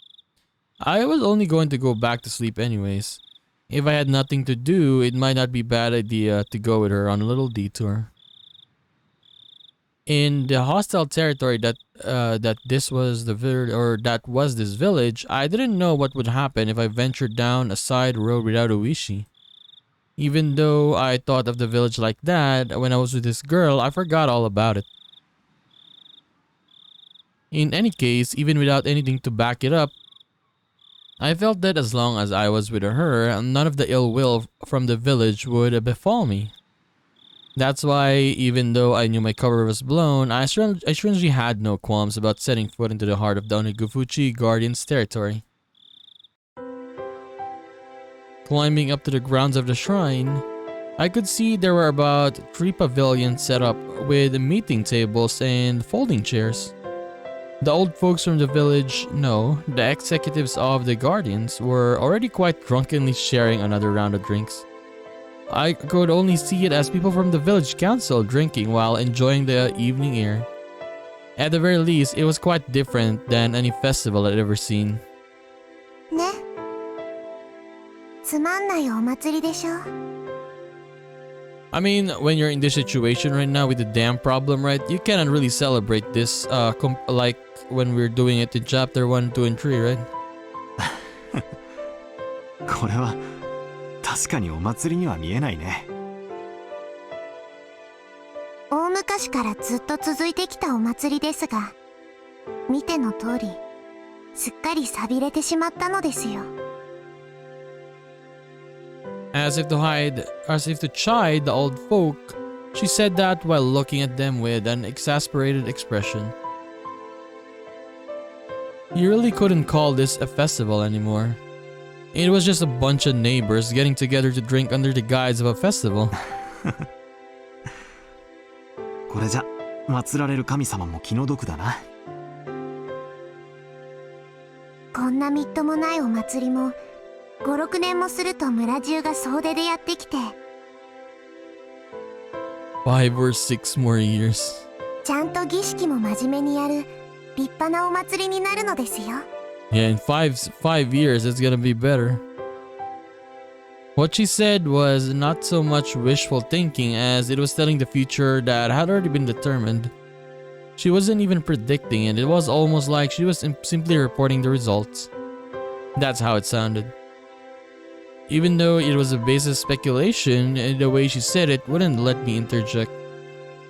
I was only going to go back to sleep anyways. If I had nothing to do, it might not be a bad idea to go with her on a little detour. In the hostile territory that this was this village, I didn't know what would happen if I ventured down a side road without Oishi. Even though I thought of the village like that when I was with this girl, I forgot all about it. In any case, even without anything to back it up, I felt that as long as I was with her, none of the ill will from the village would befall me. That's why, even though I knew my cover was blown, I strangely had no qualms about setting foot into the heart of the Onigufuchi Guardian's territory. Climbing up to the grounds of the shrine, I could see there were about 3 pavilions set up with meeting tables and folding chairs. The old folks from the village, no, the executives of the Guardians, were already quite drunkenly sharing another round of drinks. I could only see it as people from the village council drinking while enjoying the evening air. At the very least, it was quite different than any festival I'd ever seen. ね。つまんないお祭りでしょ。I mean, when you're in this situation right now with the dam problem, right, you cannot really celebrate this like when we're doing it in chapter 1, 2, and 3, right? これは確かにお祭りには見えないね。大昔からずっと続いてきたお祭りですが、見ての通り、すっかり寂れてしまったのですよ。As if to chide the old folk, she said that while looking at them with an exasperated expression. You really couldn't call this a festival anymore. It was just a bunch of neighbors getting together to drink under the guise of a festival. これじゃ祀られる神様も気の毒だな。こんなみっともないお祭りも5、6年もすると村中が総出でやってきて、 5 or 6 more years. ちゃんと儀式も真面目にやる立派なお祭りになるのですよ。Yeah, in five years, it's gonna be better. What she said was not so much wishful thinking as it was telling the future that had already been determined. She wasn't even predicting it, it was almost like she was simply reporting the results. That's how it sounded. Even though it was a basis speculation, the way she said it wouldn't let me interject.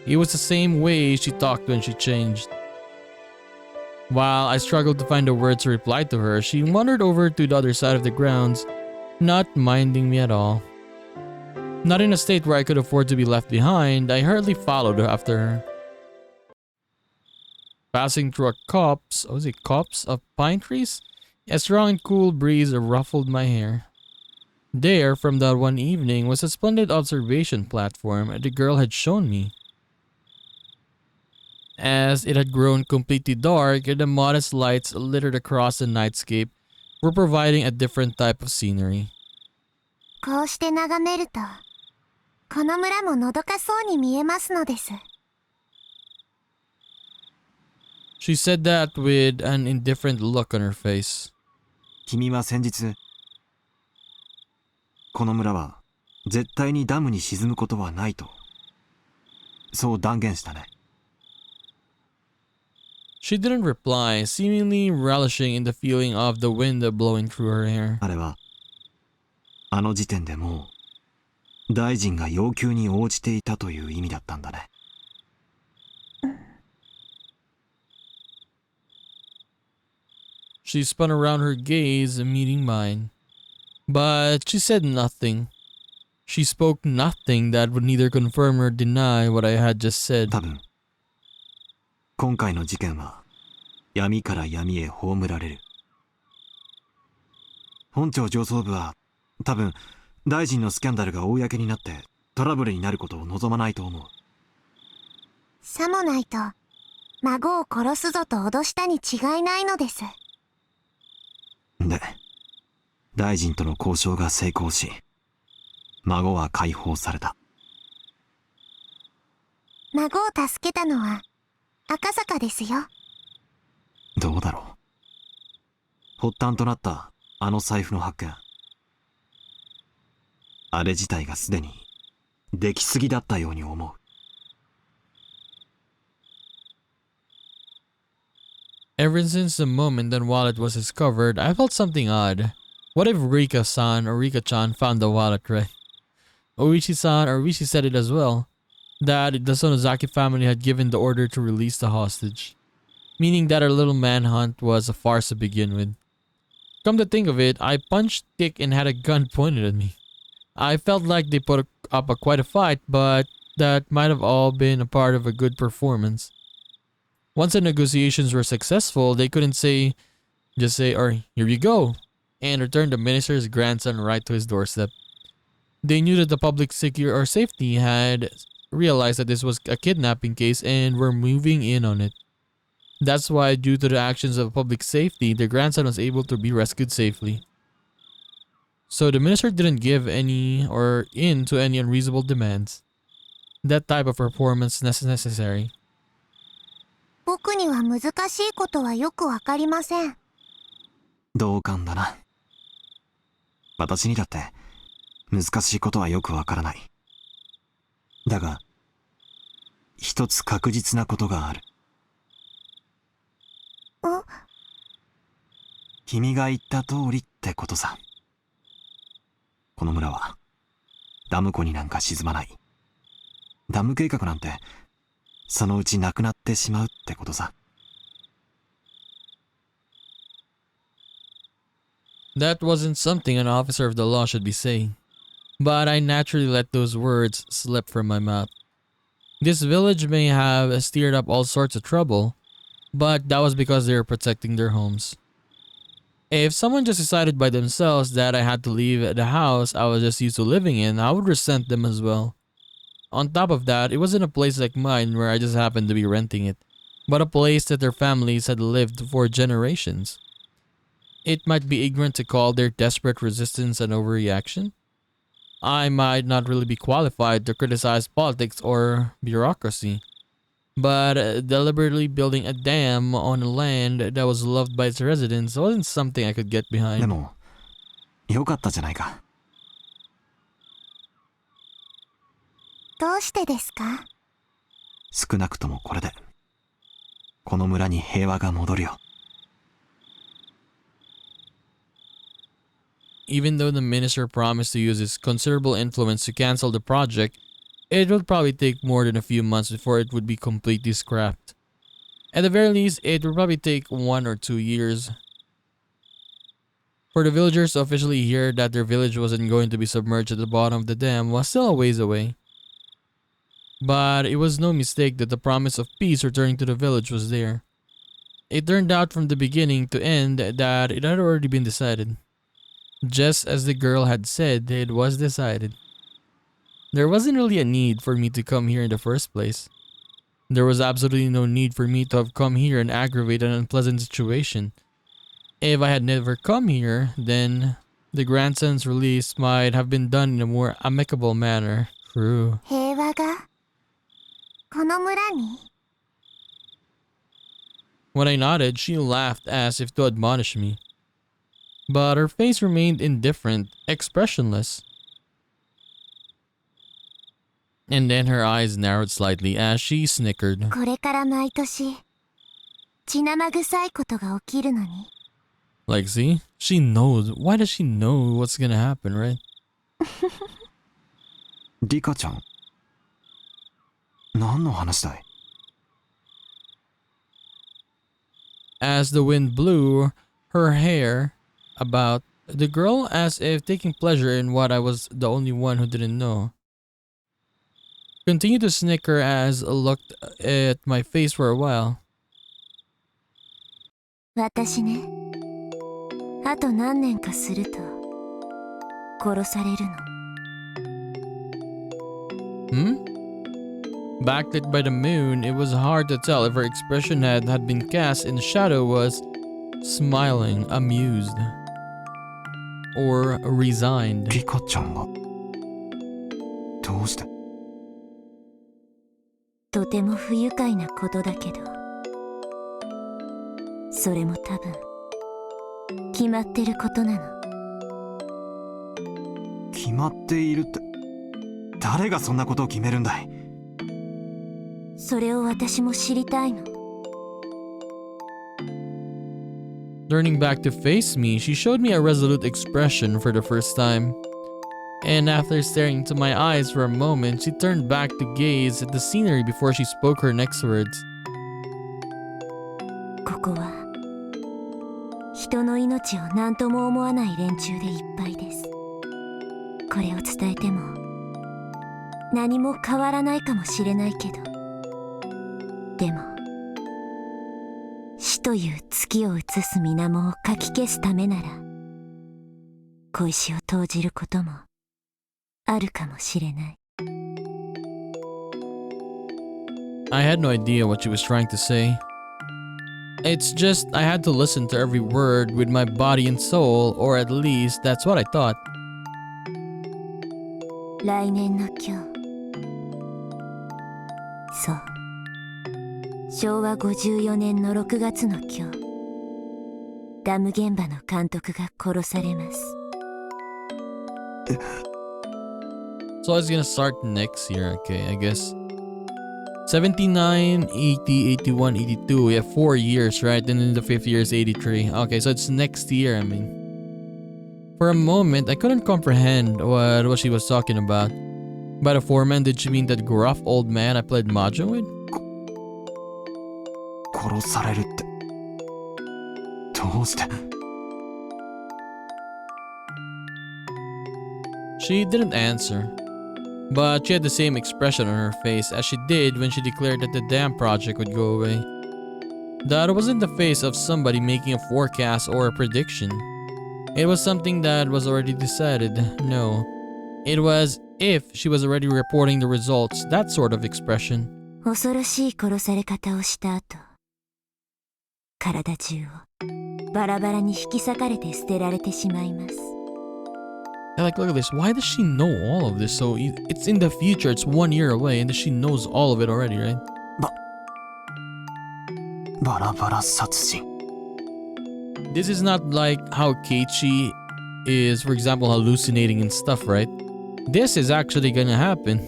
It was the same way she talked when she changed. While I struggled to find a word to reply to her, she wandered over to the other side of the grounds, not minding me at all. Not in a state where I could afford to be left behind, I hurriedly followed after her. Passing through a copse of pine trees, a strong and cool breeze ruffled my hair. There, from that one evening, was a splendid observation platform the girl had shown me. As it had grown completely dark, the modest lights littered across the nightscape were providing a different type of scenery. こうして眺めると、この村ものどかそうに見えますのです。She said that with an indifferent look on her face. 君は先日、この村は絶対にダムに沈むことはないと、そう断言したね。She didn't reply, seemingly relishing in the feeling of the wind blowing through her hair. あれは、あの時点でもう、大臣が要求に応じていたという意味だったんだね。She spun around, her gaze meeting mine. But she said nothing. She spoke nothing that would neither confirm or deny what I had just said. 多分、今回の事件は闇から闇へ葬られる。本庁上層部は多分大臣のスキャンダルが公になってトラブルになることを望まないと思う。さもないと、孫を殺すぞと脅したに違いないのです。で、大臣との交渉が成功し、孫は解放された。孫を助けたのは赤坂ですよ。どうだろう。発端となったあの財布の発見。あれ自体がすでに出来すぎだったように思う。Ever since the moment that wallet was discovered, I felt something odd. What if Rika-san or Rika-chan found the wallet, right? Oishi-san or Oishi said it as well, that the Sonozaki family had given the order to release the hostage, meaning that our little manhunt was a farce to begin with. Come to think of it, I punched Dick and had a gun pointed at me. I felt like they put up quite a fight, but that might have all been a part of a good performance. Once the negotiations were successful, they couldn't just say, or here you go, and return the minister's grandson right to his doorstep. They knew that the public safety had realized that this was a kidnapping case and were moving in on it. That's why, due to the actions of public safety, their grandson was able to be rescued safely. So the minister didn't give any or in to any unreasonable demands. That type of performance is necessary. 僕には難しいことはよくわかりません。同感だな。私にだって難しいことはよくわからない。だが、一つ確実なことがある。君が言った通りってことさ。この村はダム湖になんか沈まない。ダム計画なんてそのうちなくなってしまうってことさ。That wasn't something an officer of the law should be saying, but I naturally let those words slip from my mouth. This village may have stirred up all sorts of trouble, but that was because they were protecting their homes. If someone just decided by themselves that I had to leave the house I was just used to living in, I would resent them as well. On top of that, it wasn't a place like mine where I just happened to be renting it, but a place that their families had lived for generations. It might be ignorant to call their desperate resistance an overreaction. I might not really be qualified to criticize politics or bureaucracy, but deliberately building a dam on a land that was loved by its residents wasn't something I could get で behind. も、よかったじゃないか。どうしてですか？少なくともこれで、この村に平和が戻るよ。Even though the minister promised to use his considerable influence to cancel the project, it would probably take more than a few months before it would be completely scrapped. At the very least, it would probably take 1 or 2 years. For the villagers to officially hear that their village wasn't going to be submerged at the bottom of the dam was still a ways away. But it was no mistake that the promise of peace returning to the village was there. It turned out from the beginning to end that it had already been decided. Just as the girl had said, it was decided. There wasn't really a need for me to come here in the first place. There was absolutely no need for me to have come here and aggravate an unpleasant situation. If I had never come here, then the grandson's release might have been done in a more amicable manner. True. 平和がこの村に？ When I nodded, she laughed as if to admonish me. But her face remained indifferent, expressionless. And then her eyes narrowed slightly as she snickered. これから毎年血生臭いことが起きるのに。 Like, see? She knows. Why does she know what's gonna happen, right? リカちゃん、何の話だい？ As the wind blew her hair about, the girl as if taking pleasure in what I was the only one who didn't know. Continued to snicker as looked at my face for a while. 私ね、あと何年かすると殺されるの。Backlit by the moon, it was hard to tell if her expression had been cast in shadow was smiling, amused, or resigned. リカちゃんがどうして？とても不愉快なことだけど。それも多分決まってることなの。決まっているって、誰がそんなことを決めるんだい？それを私も知りたいの。Turning back to face me, she showed me a resolute expression for the first time. And after staring into my eyes for a moment, she turned back to gaze at the scenery before she spoke her next words. ここは人の命を何とも思わない連中でいっぱいです。これを伝えても何も変わらないかもしれないけど、でも死という月を映す水面をかき消すためなら小石を投じることもあるかもしれない。 I had no idea what she was trying to say. It's just I had to listen to every word with my body and soul, or at least that's what I thought. 来年の今日、そう、昭和54年の6月の今日、ダム現場の監督が殺されます。 So I was gonna start next year, okay, I guess. 79, 80, 81, 82. We have 4 years, right? And then the 5th year is 83. Okay, so it's next year, I mean. For a moment, I couldn't comprehend what she was talking about. By the foreman, did she mean that gruff old man I played mahjong with? 殺されるって、どうして？ She didn't answer. But she had the same expression on her face as she did when she declared that the dam project would go away. That wasn't the face of somebody making a forecast or a prediction. It was something that was already decided. No. It was if she was already reporting the results, that sort of expression. 恐ろしい殺され方をした後、体中をバラバラに引き裂かれて捨てられてしまいます。 Like, look at this. Why does she know all of this? So it's in the future. It's 1 year away, and she knows all of it already, right? バラバラ殺人。 This is not like how Keiichi is, for example, hallucinating and stuff, right? This is actually gonna happen.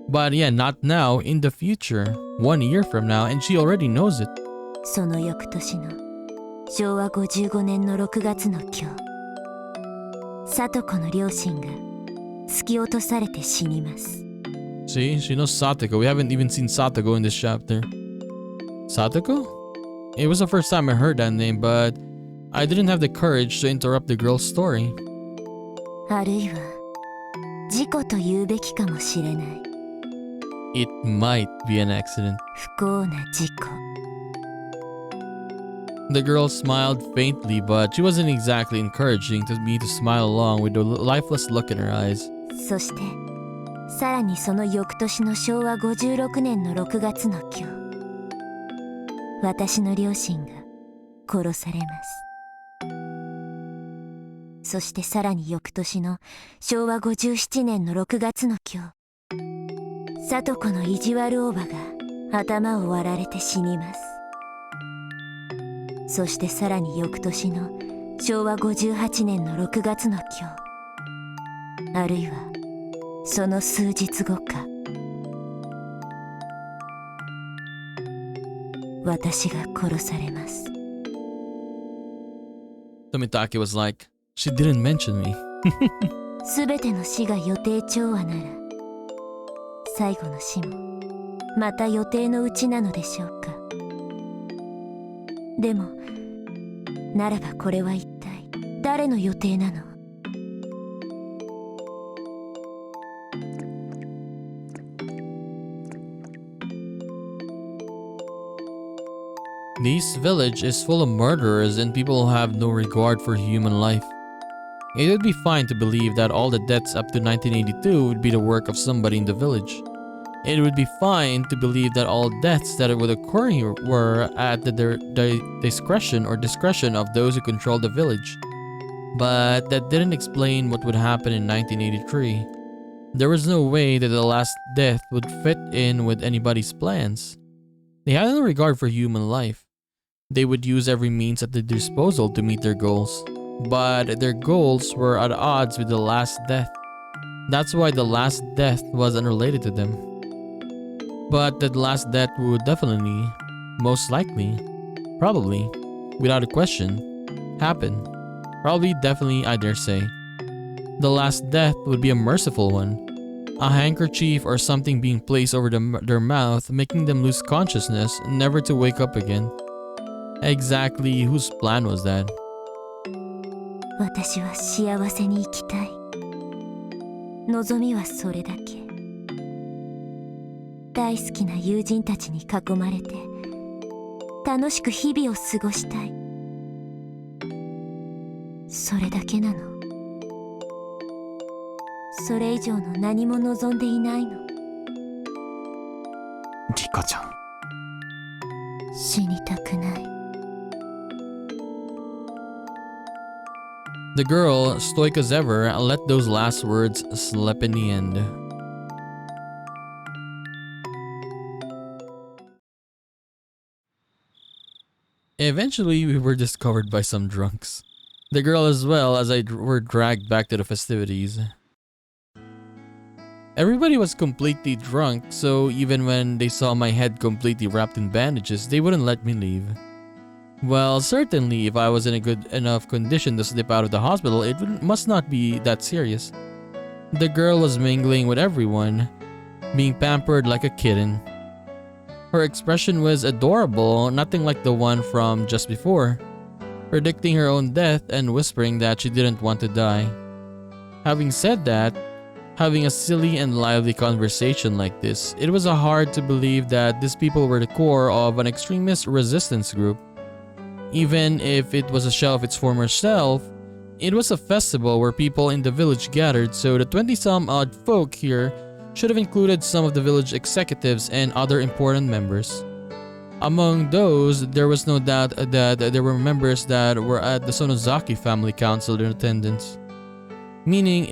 But yeah, not now, in the future. 1 year from now, and she already knows it. その翌年の昭和55年の6月の今日、聡子の両親が突き落とされて死にます。 See, she knows Satoko. We haven't even seen Satoko in this chapter. Satoko? It was the first time I heard that name, but I didn't have the courage to interrupt the girl's story. あるいは事故と言うべきかもしれない。 It might be an accident. 不幸な事故。 The girl smiled faintly, but she wasn't exactly encouraging me to smile along with the lifeless look in her eyes. そしてさらにその翌年の昭和56年の6月の今日、私の両親が殺されます。そしてさらに翌年の昭和57年の6月の今日、聡子の意地悪おばが頭を割られて死にます。そしてさらに翌年の昭和58年の6月の今日、あるいはその数日後か、私が殺されます。 Tomitake was like, she didn't mention me. すべての死が予定調和なら、最後の死もまた予定のうちなのでしょうか。でもならばこれは一体誰の予定なの？ This village is full of murderers and people who have no regard for human life. It would be fine to believe that all the deaths up to 1982 would be the work of somebody in the village. It would be fine to believe that all deaths that would occur here were at the discretion of those who control the village. But that didn't explain what would happen in 1983. There was no way that the last death would fit in with anybody's plans. They had no regard for human life. They would use every means at their disposal to meet their goals. But their goals were at odds with the last death. That's why the last death was unrelated to them. But that last death would definitely, most likely, probably, without a question, happen. Probably, definitely, I dare say. The last death would be a merciful one. A handkerchief or something being placed over their mouth, making them lose consciousness, never to wake up again. Exactly whose plan was that? 私は幸せに生きたい。望みはそれだけ。大好きな友人たちに囲まれて楽しく日々を過ごしたい。それだけなの。それ以上の何も望んでいないの。リカちゃん。死にたくない。The girl, stoic as ever, let those last words slip in the end. Eventually, we were discovered by some drunks. The girl as well as I were dragged back to the festivities. Everybody was completely drunk, so even when they saw my head completely wrapped in bandages, they wouldn't let me leave. Well, certainly if I was in a good enough condition to slip out of the hospital, it must not be that serious. The girl was mingling with everyone, being pampered like a kitten. Her expression was adorable, nothing like the one from just before, predicting her own death and whispering that she didn't want to die. Having said that, having a silly and lively conversation like this, it was hard to believe that these people were the core of an extremist resistance group. Even if it was a shell of its former self, it was a festival where people in the village gathered, so the 20-some odd folk here should have included some of the village executives and other important members. Among those, there was no doubt that there were members that were at the Sonozaki family council in attendance. Meaning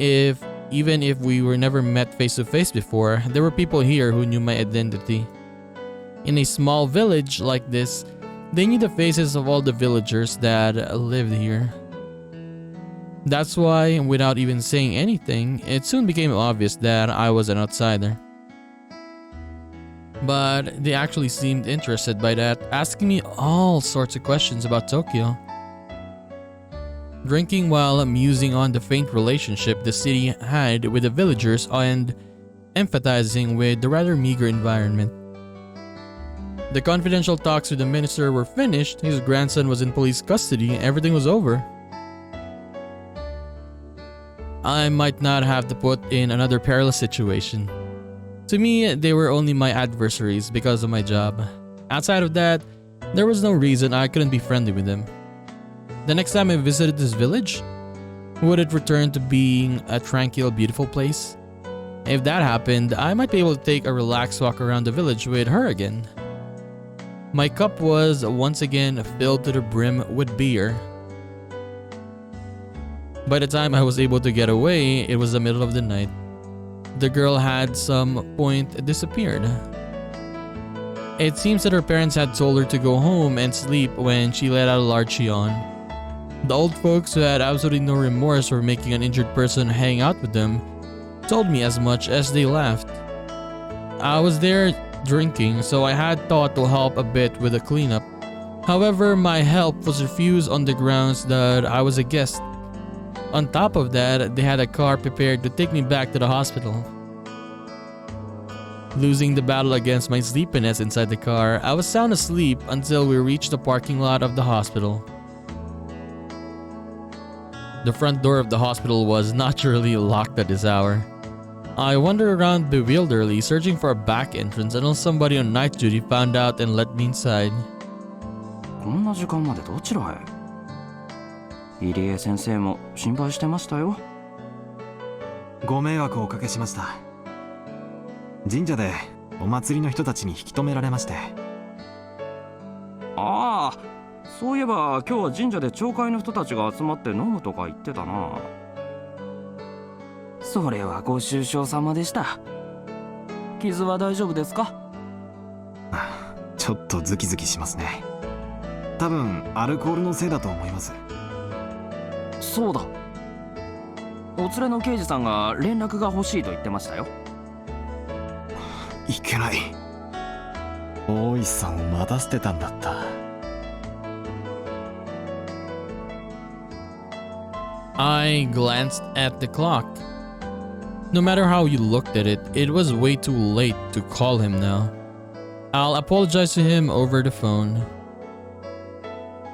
even if we were never met face to face before, there were people here who knew my identity. In a small village like this, they knew the faces of all the villagers that lived here. That's why, without even saying anything, it soon became obvious that I was an outsider. But they actually seemed interested by that, asking me all sorts of questions about Tokyo. Drinking while musing on the faint relationship the city had with the villagers and empathizing with the rather meager environment. The confidential talks with the minister were finished, his grandson was in police custody, everything was over. I might not have to put in another perilous situation. To me, they were only my adversaries because of my job. Outside of that, there was no reason I couldn't be friendly with them. The next time I visited this village, would it return to being a tranquil, beautiful place? If that happened, I might be able to take a relaxed walk around the village with her again. My cup was once again filled to the brim with beer. By the time I was able to get away, it was the middle of the night. The girl had some point disappeared. It seems that her parents had told her to go home and sleep when she let out a large yawn. The old folks who had absolutely no remorse for making an injured person hang out with them told me as much as they laughed. I was there drinking, so I had thought to help a bit with the cleanup. However, my help was refused on the grounds that I was a guest. On top of that, they had a car prepared to take me back to the hospital. Losing the battle against my sleepiness inside the car, I was sound asleep until we reached the parking lot of the hospital. The front door of the hospital was naturally locked at this hour. I wandered around bewilderedly, searching for a back entrance until somebody on night duty found out and let me inside. こんな時間までどちらへ？入江先生も心配してましたよ。ご迷惑をおかけしました。神社でお祭りの人たちに引き止められまして。ああ、そういえば今日は神社で町会の人たちが集まって飲むとか言ってたな。それはご愁傷様でした。傷は大丈夫ですか？ちょっとズキズキしますね。多分アルコールのせいだと思います。そうだ。お連れの刑事さんが連絡が欲しいと言ってましたよ。いけない。大石さんを待たせてたんだった。I glanced at the clock. No matter how you looked at it, it was way too late to call him now. I'll apologize to him over the phone.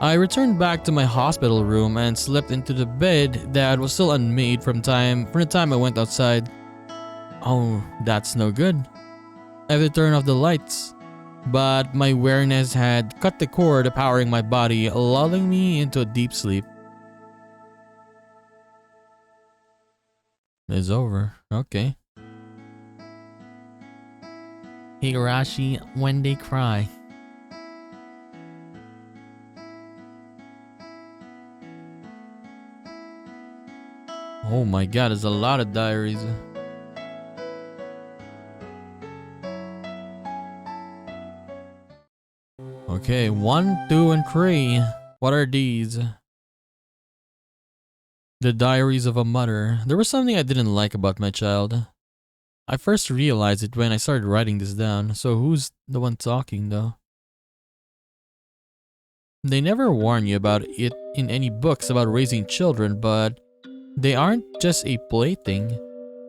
I returned back to my hospital room and slept into the bed that was still unmade from the time I went outside. Oh, that's no good. I had to turn off the lights, but my awareness had cut the cord powering my body, lulling me into a deep sleep. It's over. Okay. Higurashi, when they cry. Oh my god, there's a lot of diaries. Okay, 1, 2, and 3. What are these? The Diaries of a Mother. There was something I didn't like about my child. I first realized it when I started writing this down. So who's the one talking though? They never warn you about it in any books about raising children, but they aren't just a plaything.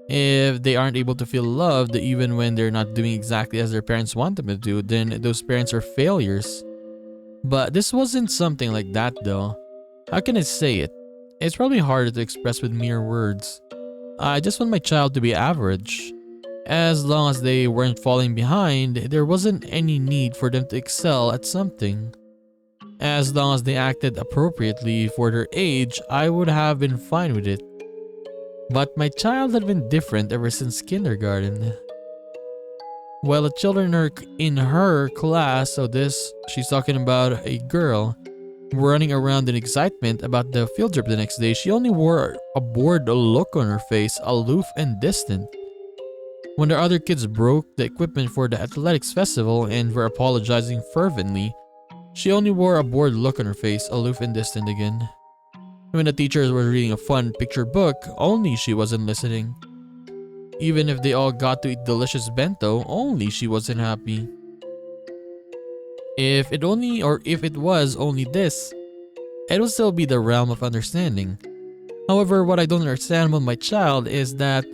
If they aren't able to feel loved even when they're not doing exactly as their parents want them to do, then those parents are failures. But this wasn't something like that though. How can I say it? It's probably harder to express with mere words. I just want my child to be average. As long as they weren't falling behind, there wasn't any need for them to excel at something. As long as they acted appropriately for their age, I would have been fine with it. But my child had been different ever since kindergarten. While the children in her class, she's talking about a girl, were running around in excitement about the field trip the next day, she only wore a bored look on her face, aloof and distant. When the other kids broke the equipment for the athletics festival and were apologizing fervently, she only wore a bored look on her face, aloof and distant again. When the teachers were reading a fun picture book, only she wasn't listening. Even if they all got to eat delicious bento, only she wasn't happy. If it was only this, it would still be the realm of understanding. However, what I don't understand about my child is that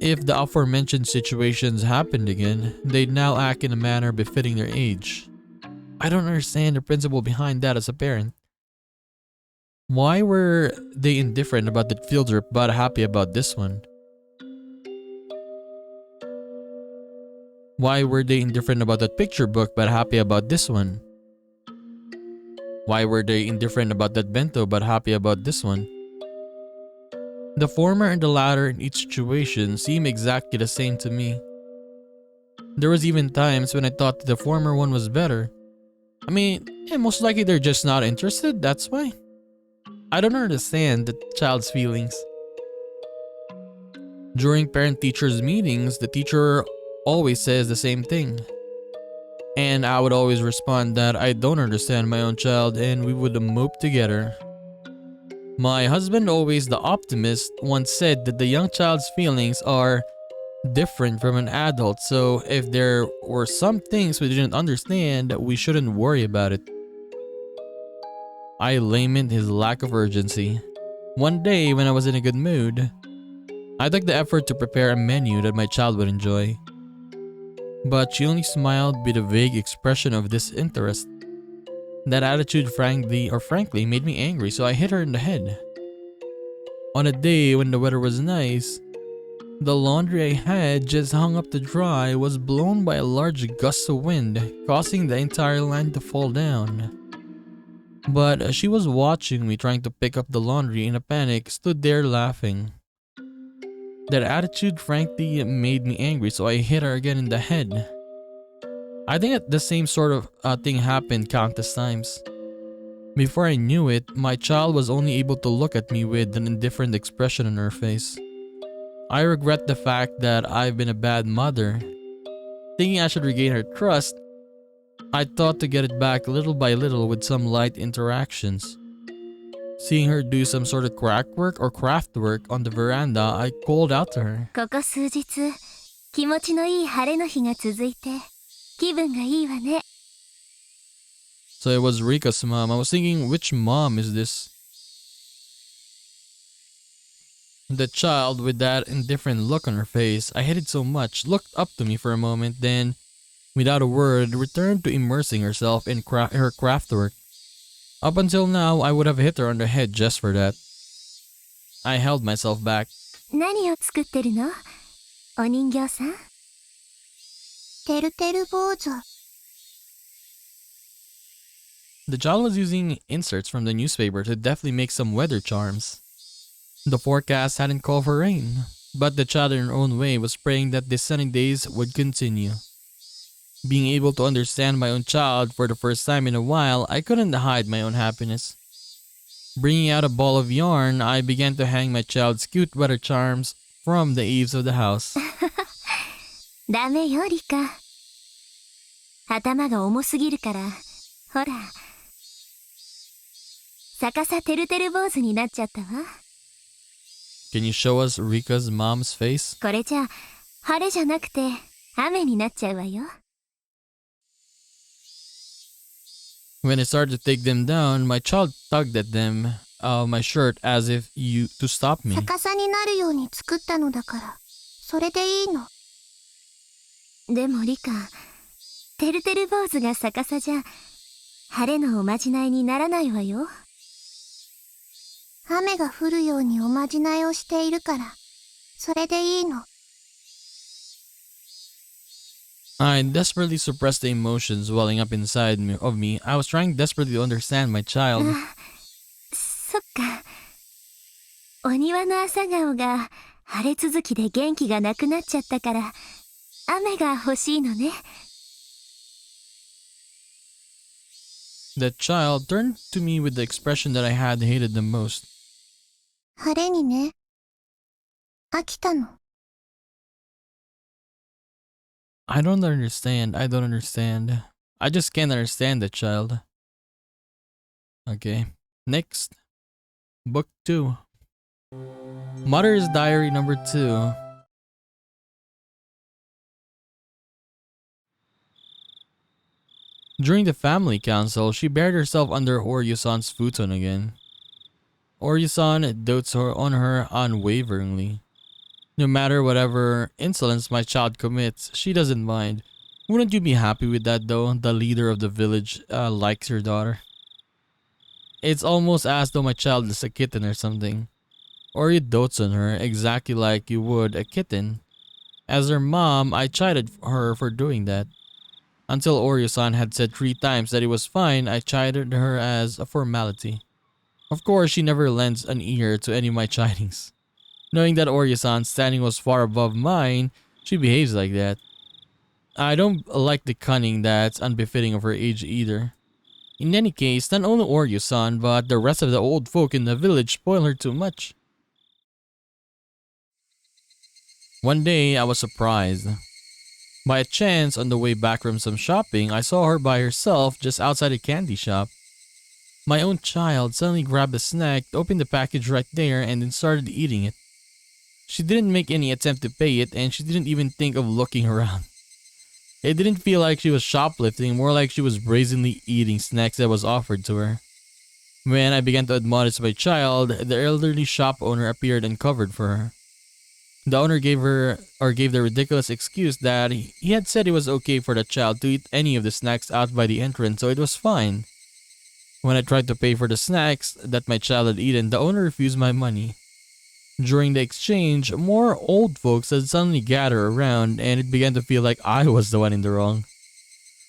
if the aforementioned situations happened again, they'd now act in a manner befitting their age. I don't understand the principle behind that as a parent. Why were they indifferent about the field trip but happy about this one? Why were they indifferent about that picture book but happy about this one? Why were they indifferent about that bento but happy about this one? The former and the latter in each situation seem exactly the same to me. There was even times when I thought that the former one was better. I mean, most likely they're just not interested, that's why. I don't understand the child's feelings. During parent-teachers meetings, the teacher always says the same thing. And I would always respond that I don't understand my own child and we would mope together. My husband, always the optimist, once said that the young child's feelings are different from an adult, so if there were some things we didn't understand, we shouldn't worry about it. I lamented his lack of urgency. One day, when I was in a good mood, I took the effort to prepare a menu that my child would enjoy. But she only smiled with a vague expression of disinterest. That attitude frankly made me angry, so I hit her in the head. On a day when the weather was nice, the laundry I had just hung up to dry was blown by a large gust of wind, causing the entire line to fall down. But she was watching me trying to pick up the laundry in a panic, stood there laughing. That attitude frankly made me angry, so I hit her again in the head. I think that the same sort of thing happened countless times. Before I knew it, my child was only able to look at me with an indifferent expression on her face. I regret the fact that I've been a bad mother. Thinking I should regain her trust, I thought to get it back little by little with some light interactions. Seeing her do some sort of crack work or craft work on the veranda, I called out to her. ここ数日、気持ちのいい晴れの日が続いて、気分がいいわね。So it was Rika's mom. I was thinking, which mom is this? The child, with that indifferent look on her face I hated so much, looked up to me for a moment, then, without a word, returned to immersing herself in her craft work. Up until now, I would have hit her on the head just for that. I held myself back. 何を作ってるの？お人形さん？てるてる坊主。The child was using inserts from the newspaper to deftly make some weather charms. The forecast hadn't called for rain, but the child in her own way was praying that these sunny days would continue. Being able to understand my own child for the first time in a while, I couldn't hide my own happiness. Bringing out a ball of yarn, I began to hang my child's cute weather charms from the eaves of the house. ダメよ、リカ。頭が重すぎるから、ほら。逆さてるてる坊主になっちゃったわ。Can you show us Rika's mom's face? これじゃ、晴れじゃなくて、雨になっちゃうわよ。When I started to take them down, my child tugged at them, my shirt as if to stop me. 逆さになるように作ったのだから、それでいいの。でもリカ、てるてる坊主が逆さじゃ、晴れのおまじないにならないわよ。雨が降るようにおまじないをしているから、それでいいの。I desperately suppressed the emotions welling up inside of me. I was trying desperately to understand my child. そっか。お庭の朝顔が晴れ続きで元気がなくなっちゃったから、雨が欲しいのね。The child turned to me with the expression that I had hated the most. 晴れにね。飽きたの。I don't understand. I don't understand. I just can't understand the child. Okay. Next. Book 2. Mother's Diary number 2. During the family council, she buried herself under Oryu-san's futon again. Oryu-san dotes on her unwaveringly. No matter whatever insolence my child commits, she doesn't mind. Wouldn't you be happy with that though? The leader of the village likes your daughter. It's almost as though my child is a kitten or something. Oryu dotes on her exactly like you would a kitten. As her mom, I chided her for doing that. Until Oryu-san had said 3 times that it was fine, I chided her as a formality. Of course, she never lends an ear to any of my chidings. Knowing that Oryu-san's standing was far above mine, she behaves like that. I don't like the cunning that's unbefitting of her age either. In any case, not only Oryu-san, but the rest of the old folk in the village spoil her too much. One day, I was surprised. By a chance, on the way back from some shopping, I saw her by herself just outside a candy shop. My own child suddenly grabbed a snack, opened the package right there, and then started eating it. She didn't make any attempt to pay it, and she didn't even think of looking around. It didn't feel like she was shoplifting, more like she was brazenly eating snacks that was offered to her. When I began to admonish my child, the elderly shop owner appeared and covered for her. The owner gave the ridiculous excuse that he had said it was okay for the child to eat any of the snacks out by the entrance, so it was fine. When I tried to pay for the snacks that my child had eaten, the owner refused my money. During the exchange, more old folks had suddenly gathered around, and it began to feel like I was the one in the wrong.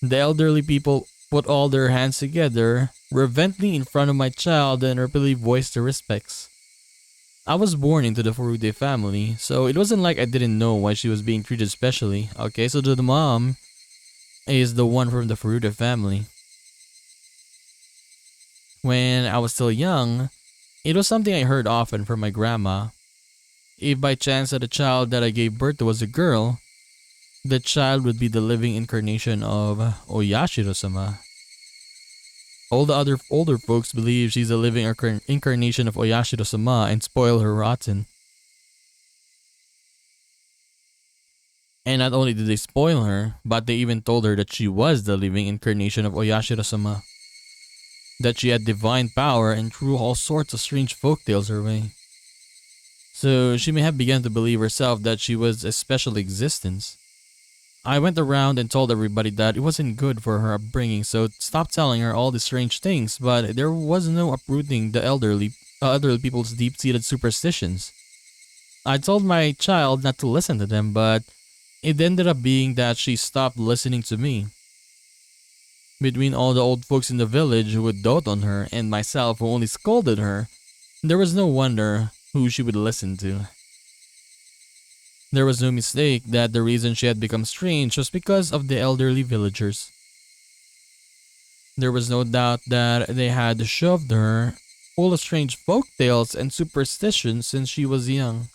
The elderly people put all their hands together, reverently in front of my child, and repeatedly voiced their respects. I was born into the Furude family, so it wasn't like I didn't know why she was being treated specially. Okay, so the mom is the one from the Furude family. When I was still young, it was something I heard often from my grandma. If by chance that the child that I gave birth to was a girl, the child would be the living incarnation of Oyashiro-sama. All the other older folks believe she's a living incarnation of Oyashiro-sama and spoil her rotten. And not only did they spoil her, but they even told her that she was the living incarnation of Oyashiro-sama. That she had divine power and threw all sorts of strange folktales her way. So she may have begun to believe herself that she was a special existence. I went around and told everybody that it wasn't good for her upbringing, so stopped telling her all these strange things, but there was no uprooting the elderly people's deep-seated superstitions. I told my child not to listen to them, but it ended up being that she stopped listening to me. Between all the old folks in the village who would dote on her and myself who only scolded her, there was no wonder who she would listen to. There was no mistake that the reason she had become strange was because of the elderly villagers. There was no doubt that they had shoved her full of strange folktales and superstitions since she was young.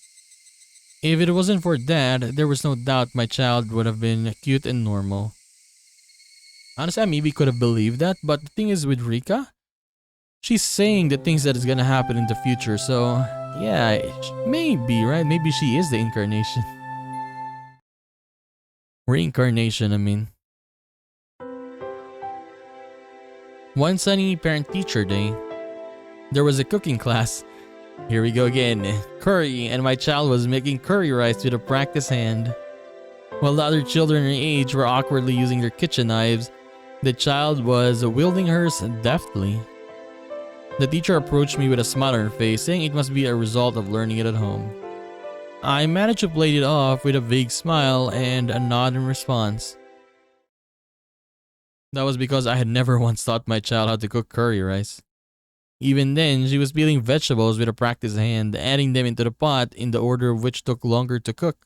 If it wasn't for that, there was no doubt my child would have been cute and normal. Honestly, I maybe could have believed that, but the thing is with Rika, she's saying the things that is gonna happen in the future, so yeah, maybe, right? Maybe she is the incarnation. Reincarnation, I mean. One sunny parent-teacher day, there was a cooking class. Here we go again. Curry, and my child was making curry rice with a practiced hand. While the other children her age were awkwardly using their kitchen knives, the child was wielding hers deftly. The teacher approached me with a smile on her face, saying it must be a result of learning it at home. I managed to play it off with a vague smile and a nod in response. That was because I had never once taught my child how to cook curry rice. Even then, she was peeling vegetables with a practiced hand, adding them into the pot in the order of which took longer to cook.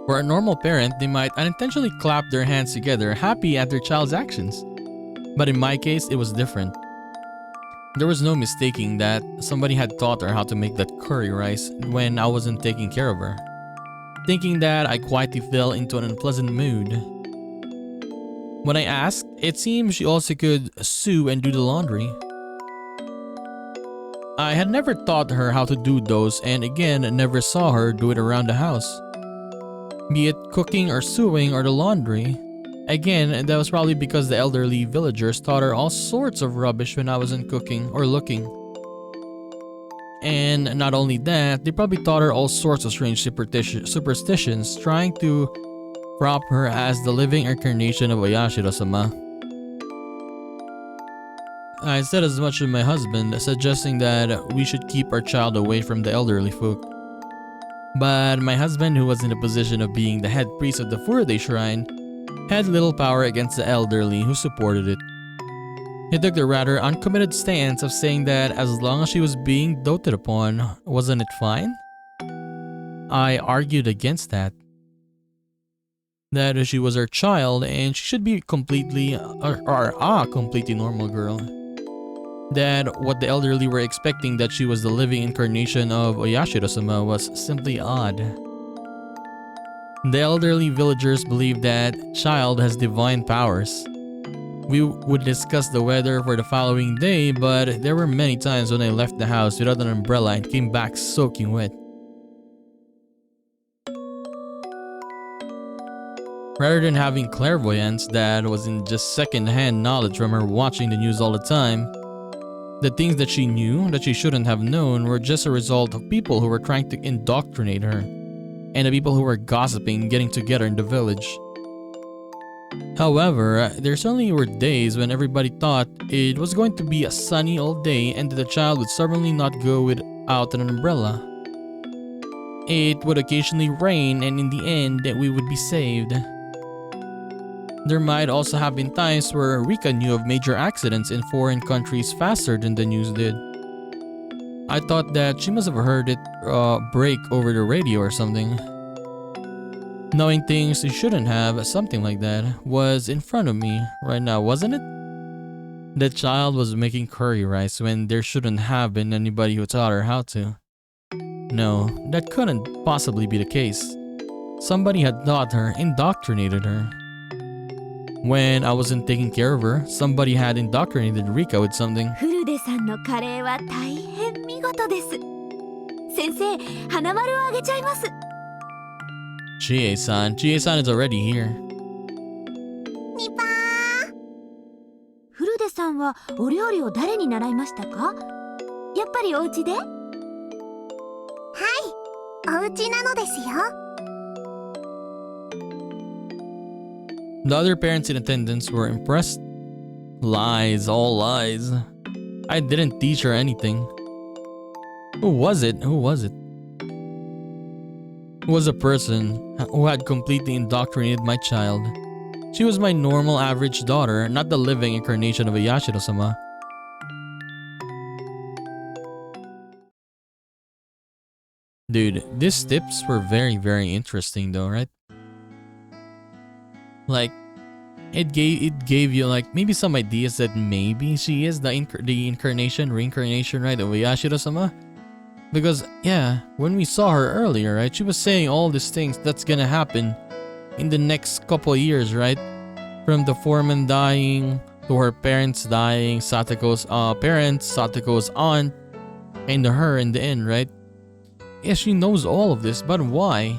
For a normal parent, they might unintentionally clap their hands together, happy at their child's actions. But in my case, it was different. There was no mistaking that somebody had taught her how to make that curry rice when I wasn't taking care of her. Thinking that, I quietly fell into an unpleasant mood. When I asked, it seemed she also could sew and do the laundry. I had never taught her how to do those, and again, never saw her do it around the house. Be it cooking or sewing or the laundry. Again, that was probably because the elderly villagers taught her all sorts of rubbish when I wasn't cooking or looking. And not only that, they probably taught her all sorts of strange superstitions, trying to prop her as the living incarnation of Oyashiro-sama. I said as much to my husband, suggesting that we should keep our child away from the elderly folk. But my husband, who was in the position of being the head priest of the Furude shrine, had little power against the elderly who supported it. He took the rather uncommitted stance of saying that as long as she was being doted upon, wasn't it fine? I argued against that. That she was her child and she should be completely a completely normal girl. That what the elderly were expecting, that she was the living incarnation of Oyashiro-sama, was simply odd. The elderly villagers believed that child has divine powers. We would discuss the weather for the following day, but there were many times when I left the house without an umbrella and came back soaking wet. Rather than having clairvoyance that was in just second-hand knowledge from her watching the news all the time, the things that she knew that she shouldn't have known were just a result of people who were trying to indoctrinate her, and the people who were gossiping getting together in the village. However, there certainly were days when everybody thought it was going to be a sunny all day and that the child would certainly not go without an umbrella. It would occasionally rain, and in the end, we would be saved. There might also have been times where Rika knew of major accidents in foreign countries faster than the news did. I thought that she must have heard it break over the radio or something. Knowing things she shouldn't have, something like that, was in front of me right now, wasn't it? The child was making curry rice when there shouldn't have been anybody who taught her how to. No, that couldn't possibly be the case. Somebody had taught her, indoctrinated her. When I wasn't taking care of her, somebody had indoctrinated Rika with something. フルデさんのカレーは大変見事です。先生、花丸をあげちゃいます。Chie-san is already here. ニパー。フルデさんはお料理を誰に習いましたか？やっぱりお家で？はい、お家なのですよ。The other parents in attendance were impressed. Lies, all lies. I didn't teach her anything. Who was it? Who was it? It was a person who had completely indoctrinated my child. She was my normal average daughter, not the living incarnation of a Yashiro-sama. Dude, these tips were very interesting though, right? Like, it gave you like maybe some ideas that maybe she is the reincarnation, right, of Yashiro-sama. Because yeah, when we saw her earlier, right, she was saying all these things that's gonna happen in the next couple of years, right? From the foreman dying to her parents dying, Satoko's parents, Satoko's aunt, and her in the end, right? Yeah, she knows all of this, but why?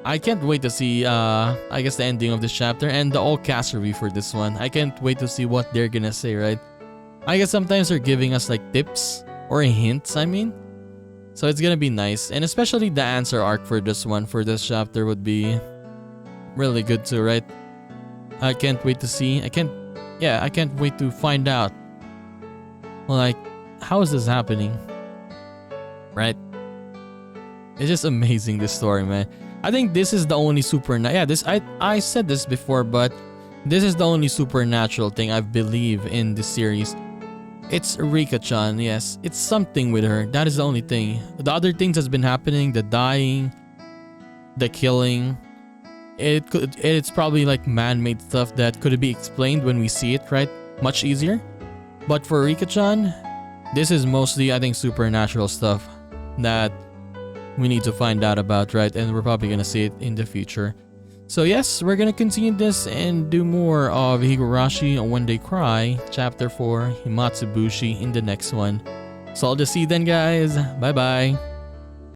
I can't wait to see, I guess the ending of this chapter and the all-cast review for this one. I can't wait to see what they're gonna say, right? I guess sometimes they're giving us like tips or hints, I mean. So it's gonna be nice. And especially the answer arc for this one, for this chapter would be really good too, right? I can't wait to see. I can't wait to find out. Like, how is this happening? Right? It's just amazing, this story, man. I think this is the only I said this before, but this is the only supernatural thing I believe in this series. It's Rika-chan, yes. It's something with her. That is the only thing. The other things that's been happening, the dying, the killing, it's probably like man-made stuff that could be explained when we see it, right? Much easier. But for Rika-chan, this is mostly, I think, supernatural stuff that we need to find out about, right? And we're probably gonna see it in the future. So yes, we're gonna continue this and do more of Higurashi When They Cry, Chapter 4, Himatsubushi in the next one. So I'll just see you then, guys. Bye bye.